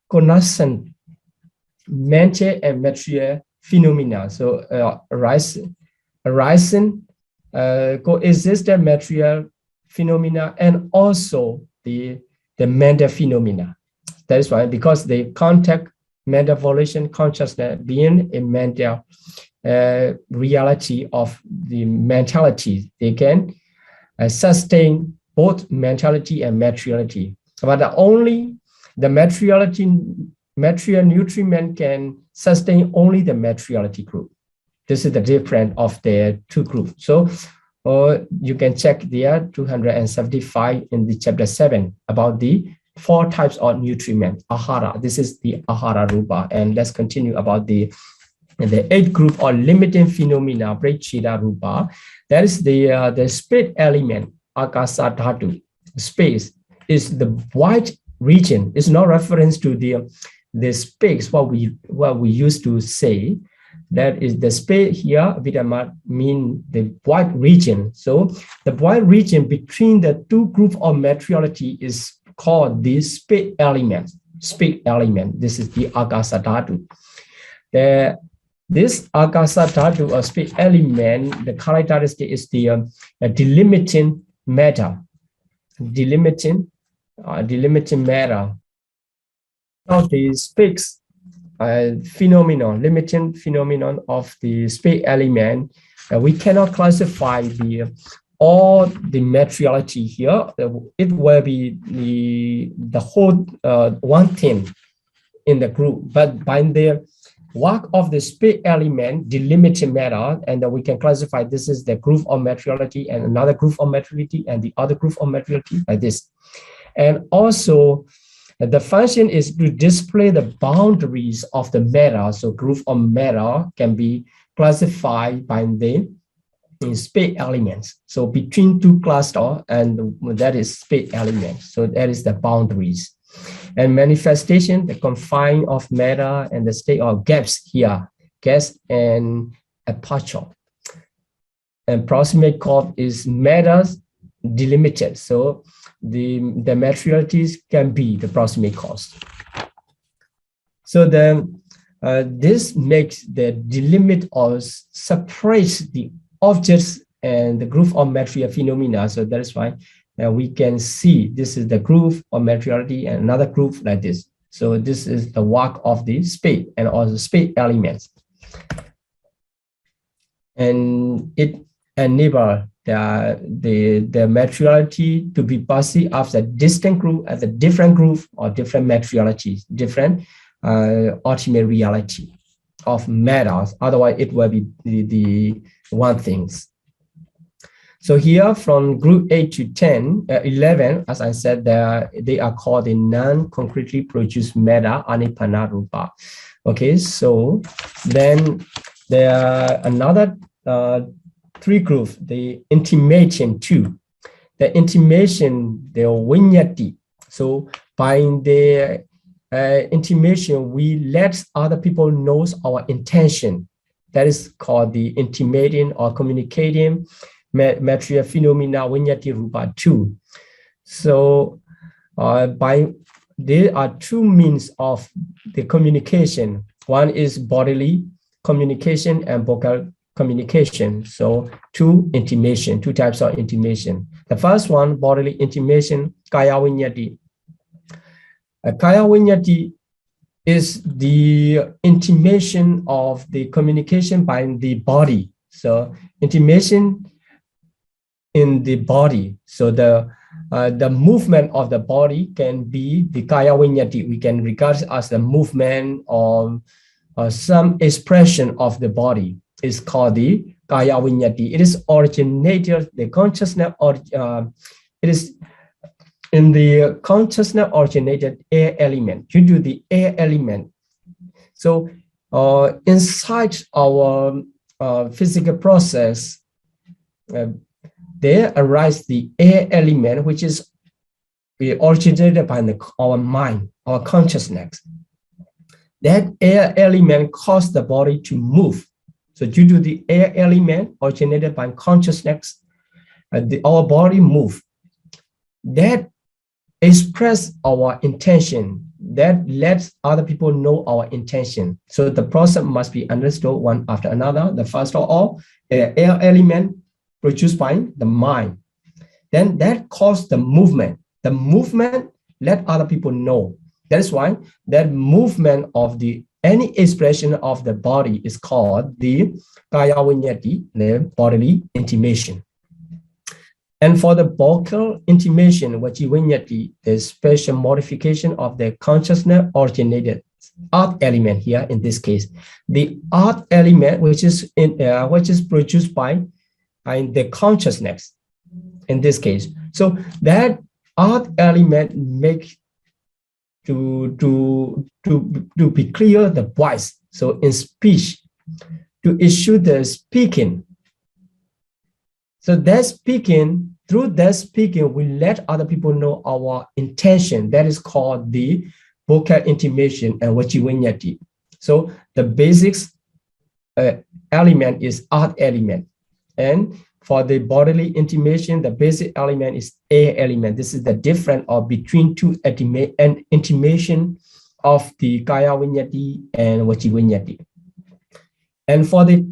connascent mental and material phenomena. So arising coexistent material phenomena and also the mental phenomena. That is why, because they contact mental volition consciousness being a mental reality of the mentality, they can sustain both mentality and materiality. But only the material nutriment can sustain only the materiality group. This is the difference of the two groups. So you can check there 275 in the chapter 7 about the 4 types of nutriment, ahara. This is the ahara rupa. And let's continue about the 8th group or limiting phenomena, prechida rupa. That is the space element, akasa dhatu. Space is the white region. It's no reference to the space, what we used to say. That is the space here, Abhidhamma mean the white region. So the white region between the two groups of materiality is called the space element. Space element. This is the akasa dhatu. This akasa dhatu or space element, the characteristic is the delimiting matter. Delimiting matter. Now the space phenomenon, limiting phenomenon of the space element, we cannot classify all the materiality here. It will be the whole one thing in the group, but by the work of the space element, delimiting matter, and we can classify this is the group of materiality and another group of materiality and the other group of materiality like this. And also the function is to display the boundaries of the matter. So group of matter can be classified by the space elements. So between two clusters, and that is space elements. So that is the boundaries. And manifestation, the confine of matter and the state of gaps here, gas and aperture. And proximate cause is matters delimited. So the materialities can be the proximate cause. So then this makes the delimit or separates the objects and the group of material phenomena. So that is why we can see this is the group of materiality and another group like this. So this is the work of the space and also space elements. And it enables the materiality to be perceived as a distinct group, as a different group or different materialities, different ultimate reality of matters. Otherwise, it will be the one things. So here from group 8 to 11, as I said, they are called the non-concretely produced matter, anipanna rupa. Okay, so then there are another 3 groups, the intimation 2. The intimation, the vinyati. So by the intimation, we let other people know our intention. That is called the intimating or communicating material phenomena, vinyati rupa 2. So there are 2 means of the communication. One is bodily communication and vocal communication. So 2 types of intimation. The first one, bodily intimation, kaya vinyati. Kaya vinyati is the intimation of the communication by the body. So intimation in the body. So the movement of the body can be the kaya vinyati. We can regard it as the movement or some expression of the body. Is called the kaya vinyati. It is originated, the consciousness, it is in the consciousness originated air element, due to the air element. So inside our physical process, there arise the air element, which is originated by our mind, our consciousness. That air element caused the body to move. So due to the air element originated by consciousness, our body move. That express our intention. That lets other people know our intention. So the process must be understood one after another. The first of all, air element produced by the mind. Then that caused the movement. The movement let other people know. That's why that movement of any expression of the body is called the kaya viññāti, the bodily intimation. And for the vocal intimation, vaci viññāti, the special modification of the consciousness originated art element here in this case. The art element, which is produced by the consciousness in this case. So that art element make to be clear the voice. So in speech, to issue the speaking. So that speaking, through that speaking, we let other people know our intention. That is called the vocal intimation and vaci viññāti. So the basics element is art element. And for the bodily intimation, the basic element is air element. This is the difference between two intimation of the kaya viññāti and vaci viññāti. And for the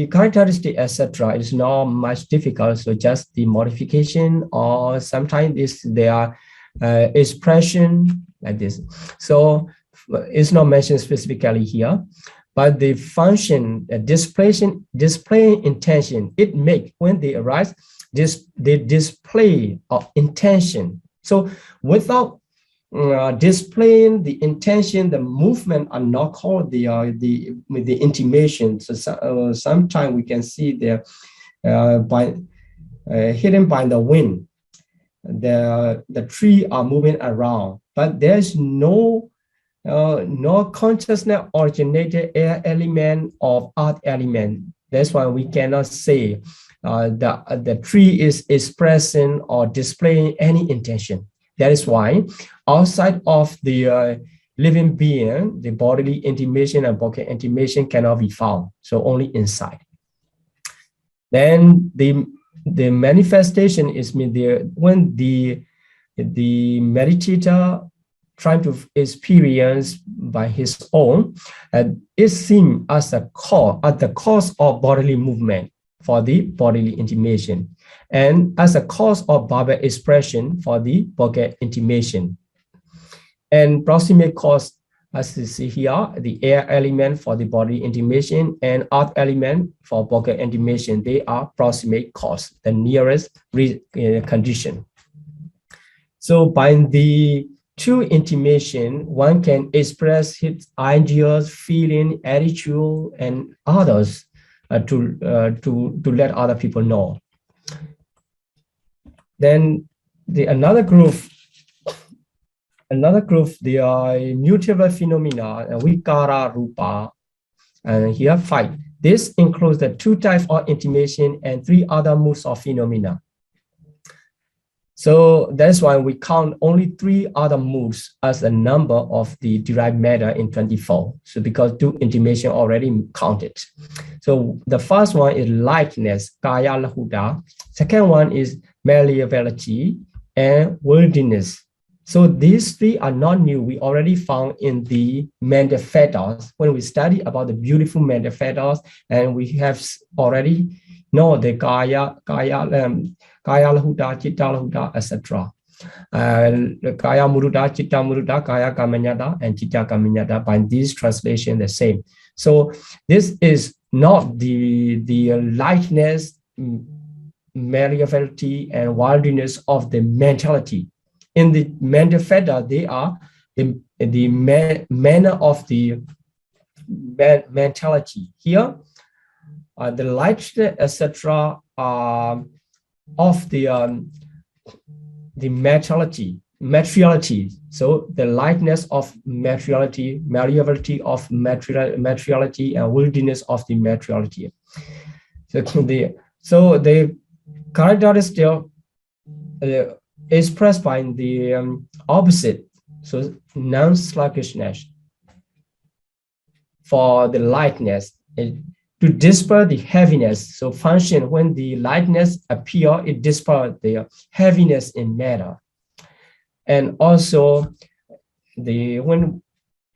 characteristic, etc., is not much difficult. So just the modification, or sometimes there are expression like this. So it's not mentioned specifically here. But the function, displaying intention, it make when they arise, they display of intention. So without displaying the intention, the movement are not called the intimation. So sometimes we can see there hidden by the wind, the tree are moving around, but there's no consciousness originated air element of art element. That's why we cannot say the tree is expressing or displaying any intention. That is why outside of the living being, the bodily intimation and vocal intimation cannot be found. So only inside. Then the manifestation is when the meditator trying to experience by his own, it seems as the cause of bodily movement for the bodily intimation, and as a cause of verbal expression for the vocal intimation. And proximate cause, as you see here, the air element for the bodily intimation and art element for vocal intimation, they are proximate cause, the nearest condition. So by the true intimation, one can express his ideas, feeling, attitude, and others to let other people know. Then another group, they are mutable phenomena, vikara rupa, and here 5. This includes the 2 types of intimation and 3 other modes of phenomena. So that's why we count only 3 other moods as a number of the derived matter in 24. So because 2 intimation already counted. So the first one is lightness, kaya lahuta. Second one is malleability and worldliness. So these 3 are not new. We already found in the mental fetters when we study about the beautiful mental fetters, and we have already know the kaya lahuta, chitta lahuta, etc. Kaya muruta, chitta muruta, kaya kamanyata, and chitta kamanyata. By this translation, the same. So this is not the lightness, malleability, and wildness of the mentality. In the mental fetter, they are the manner of the mentality. Here, the lightness, etc., of the materiality. So the lightness of materiality, malleability of materiality, and worldliness of the materiality. So the characteristic expressed by the opposite, so non-sluggishness. For the lightness, to dispel the heaviness, so function when the lightness appear, it dispels the heaviness in matter. And also, when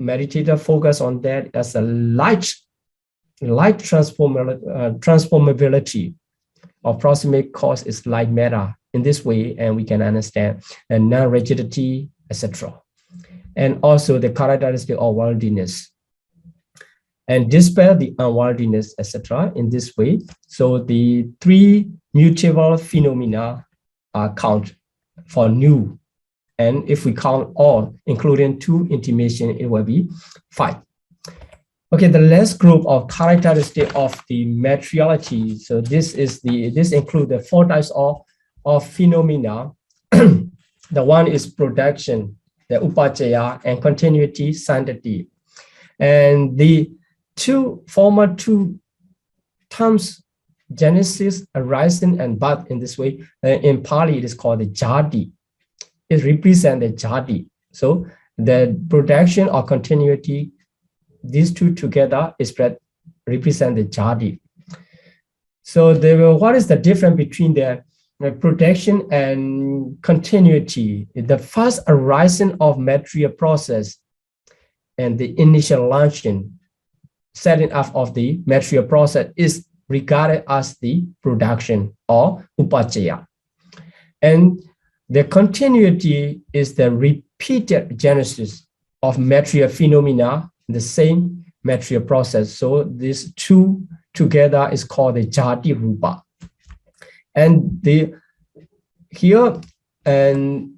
meditator focus on that as a light transformability of proximate cause is light matter in this way, and we can understand the non-rigidity, etc. And also the characteristic of worldliness, and dispel the unworldliness, etc. in this way. So the three mutable phenomena are count for new. And if we count all, including two intimation, it will be 5. Okay, the last group of characteristic of the materiality. So this includes the 4 types of phenomena. The one is production, the upajjaya, and continuity, santati. And the former two terms, genesis, arising, and birth, in this way, in Pali, it is called the jati. It represents the jati. So the production or continuity, these two together represent the jati. So what is the difference between the production and continuity? The first arising of material process and the initial launching, setting up of the material process is regarded as the production or upajjaya. And the continuity is the repeated genesis of material phenomena in the same material process. So these two together is called the jati rupa. And here, and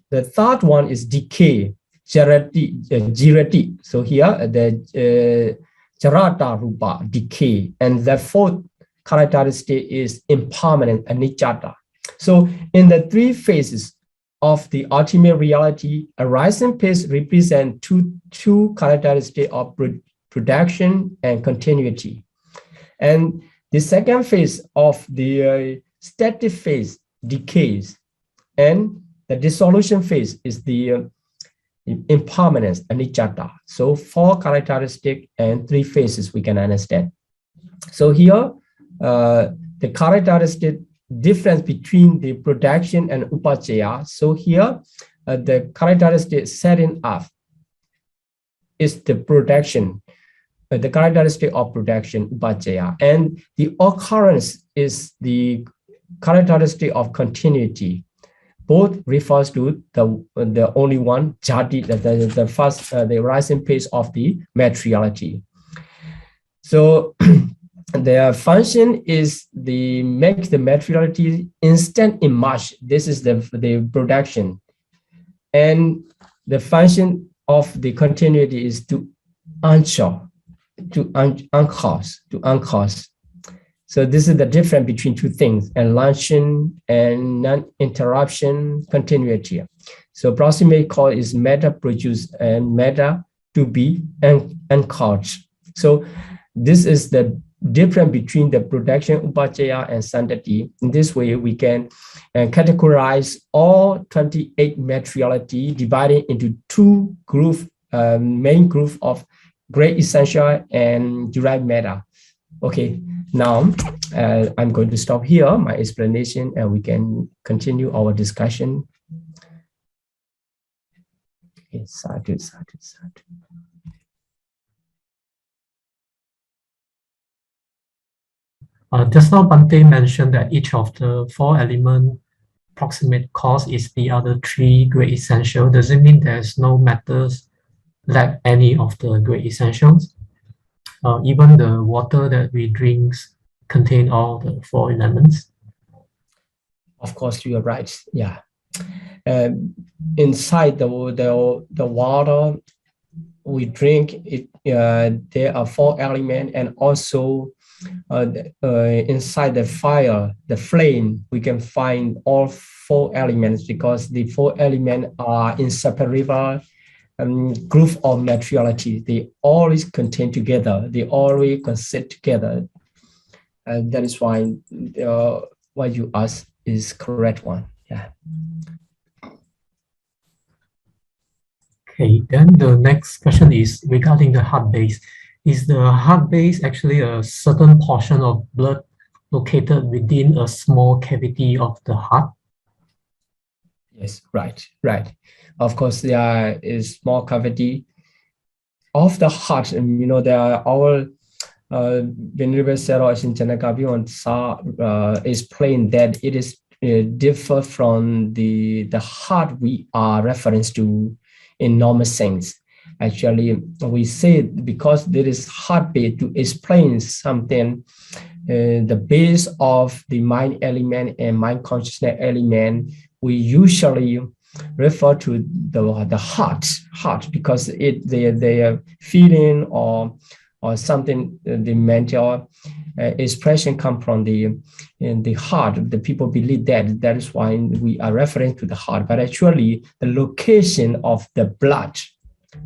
the third one is decay, jirati. So here the jarata rupa, decay, and the fourth characteristic is impermanent, anicca. So in the 3 phases of the ultimate reality, arising phase represent two characteristics of production and continuity. And the second phase of the static phase, decays, and the dissolution phase is the impermanence, anicca. So 4 characteristics and 3 phases we can understand. So here, the characteristic difference between the production and upajjaya. So here, the characteristic setting up is the production, the characteristic of production, upajjaya, and the occurrence is the characteristic of continuity. Both refers to the only one, jati, the first, the rising phase of the materiality. So their function is make the materiality instant emerge. This is the production. And the function of the continuity is to uncause. So this is the difference between 2 things, enlargement and non-interruption continuity. So proximate cause is matter produced and matter to be encouraged. So this is the difference between the production, upajjaya, and santati. In this way, we can categorize all 28 materiality divided into 2 groups, main group of great essential and derived matter. Okay, now I'm going to stop here, my explanation, and we can continue our discussion. Okay, sadhu. Just now Bhante mentioned that each of the 4 element proximate cause is the other 3 great essential. Does it mean there's no matters lack any of the great essentials? Even the water that we drink contain all the 4 elements? Of course, you are right. Yeah. Inside the water we drink, there are 4 elements, and also inside the fire, the flame, we can find all 4 elements, because the 4 elements are inseparable group of materiality. They always contain together. They always consist together. And that is why what you ask is correct one. Yeah. Okay, then the next question is regarding the heart base. Is the heart base actually a certain portion of blood located within a small cavity of the heart? Yes, right. Of course, there is small cavity of the heart. And, there are our Venerable Sayadaw Shinjanakavion explained that it is differ from the heart we are reference to in normal sense. Actually, we say because there is heartbeat to explain something, the base of the mind element and mind consciousness element, we usually refer to the heart because they feeling or something, the mental expression come from in the heart. The people believe that is why we are referring to the heart, but actually the location of the blood,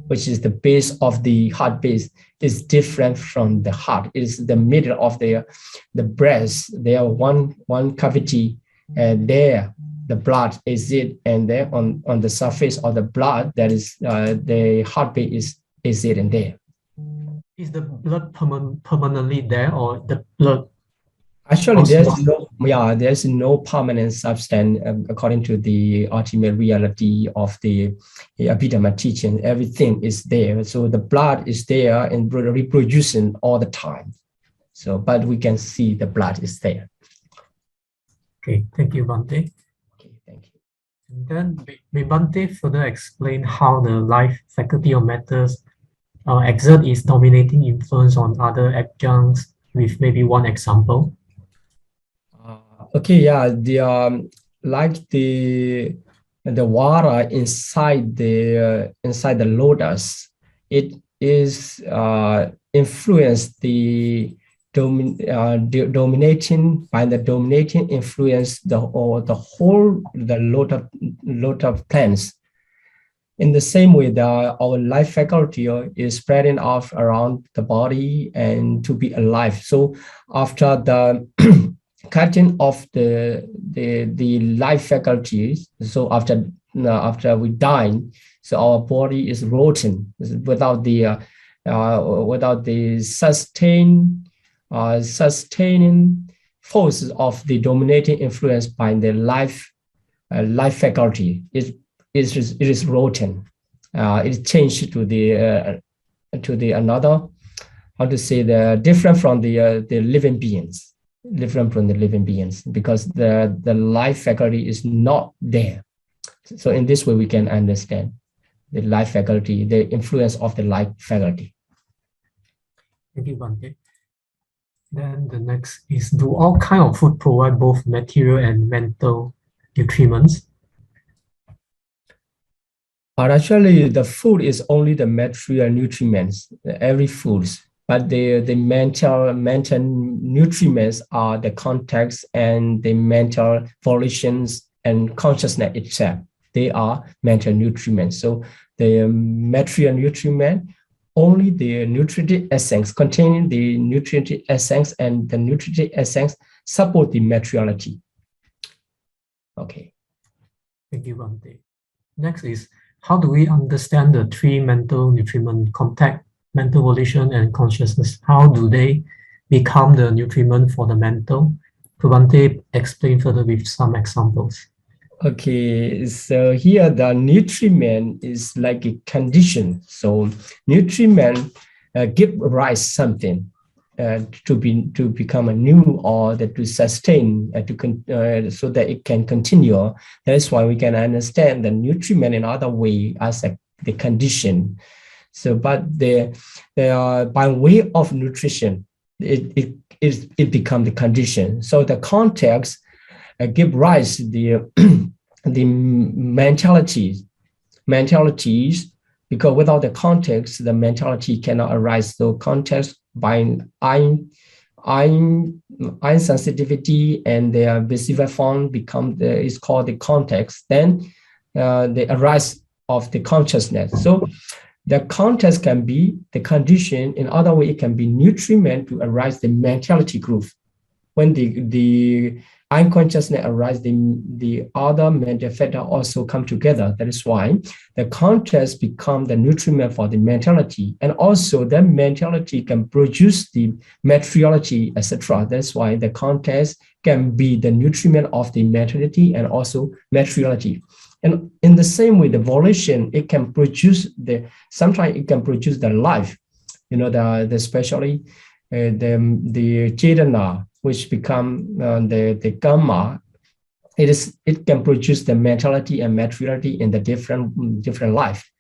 which is the base of the heart base, is different from the heart. It is the middle of the breast. There are one cavity, and there the blood is it, and there on the surface of the blood, that is the heartbeat is it in there. Is the blood permanently there, or the blood? Actually, there's no permanent substance according to the ultimate reality of the Abhidhamma teaching. Everything is there, so the blood is there and reproducing all the time. So, but we can see the blood is there. Okay, thank you, Bhante. Okay, thank you. And then may Bhante further explain how the life faculty of matters exert its dominating influence on other adjuncts with maybe one example? Okay, yeah, like the water inside the lotus, it is influenced the dominating influence the whole lotus plants. In the same way, our life faculty is spreading out around the body and to be alive. So after the cutting off the life faculties, so after we die, so our body is rotten without the sustaining forces of the dominating influence by the life faculty. It is rotten. It changed to the another, how to say, the different from the living beings. Different from the living beings, because the life faculty is not there. So in this way, we can understand the life faculty, the influence of the life faculty. Thank you, Bhante. Then the next is, do all kinds of food provide both material and mental nutriments? But actually, the food is only the material nutriments, every foods. But the mental nutriments are the context and the mental volitions and consciousness itself. They are mental nutriments. So the material nutriment, only the nutritive essence, containing the nutritive essence, and the nutritive essence support the materiality. Okay. Thank you, Bhante. Next is, how do we understand the three mental nutriment: contact, mental volition, and consciousness? How do they become the nutriment for the mental? Bhante explain further with some examples. Okay, so here the nutriment is like a condition. So nutriment give rise something to become a new, or that to sustain so that it can continue. That's why we can understand the nutriment in other way as the condition. So, but they are by way of nutrition, it becomes the condition. So the context give rise the the mentalities, because without the context, the mentality cannot arise. So context by eye sensitivity and their visible form is called the context. Then the arise of the consciousness. So the context can be the condition. In other way, it can be nutriment to arise the mentality growth. When the unconsciousness arises, the other mental factor also come together. That is why the conscious become the nutriment for the mentality, and also that mentality can produce the materiality, etc. That's why the conscious can be the nutriment of the mentality and also materiality. And in the same way, the volition, it can produce sometimes it can produce the life, the especially the Chetana, which become the Karma. It can produce the mentality and materiality in the different life.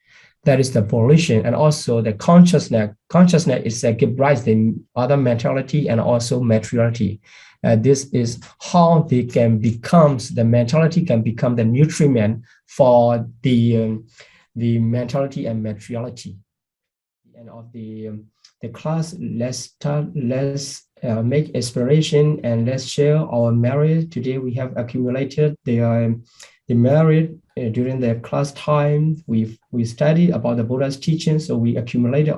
That is the volition, and also the consciousness. Consciousness is give rise the other mentality and also materiality. This is how they can become, the mentality can become the nutriment for the mentality and materiality. And of the class, let's make inspiration and let's share our merit. Today we have accumulated the merit during the class time. We studied about the Buddha's teaching, so we accumulated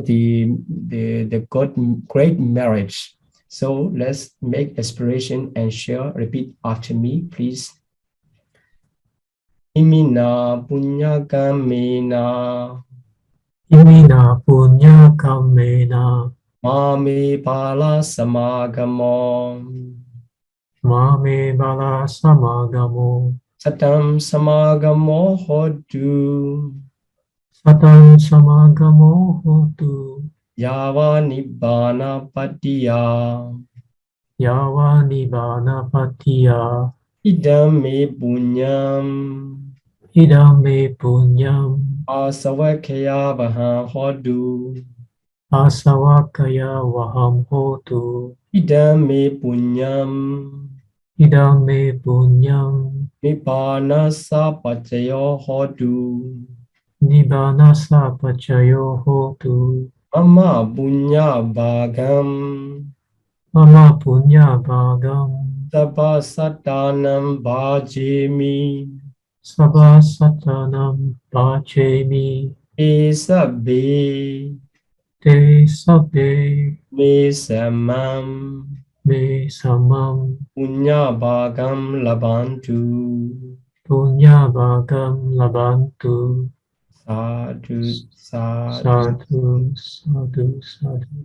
the great marriage. So let's make inspiration and share. Repeat after me, please. Imina punya kamena. Imina punya kamena. Mame pala samagamo. Mame bala samagamo. Satam samagamo hotu. Satam samagamo hotu. Yava nibbana patiya. Yava nibbana patiya. Idam me punyam. Idam me punyam. Asavakaya vaha hotu. Asavakaya vaham hotu. Idam me punyam. Idam me punyam. Nibbana sapachayo hotu. Nibbana sapachayo hotu. Mama punya bhagam. Mama punya bhagam. Sabha satanam bhajemi. Sabha satanam bhajemi. Te sabbe. Te sabbe. Me samam. Me samam. Punya bhagam labantu. Punya bhagam labantu. Sadhu, sadhu. Sadhu, sadhu, sadhu.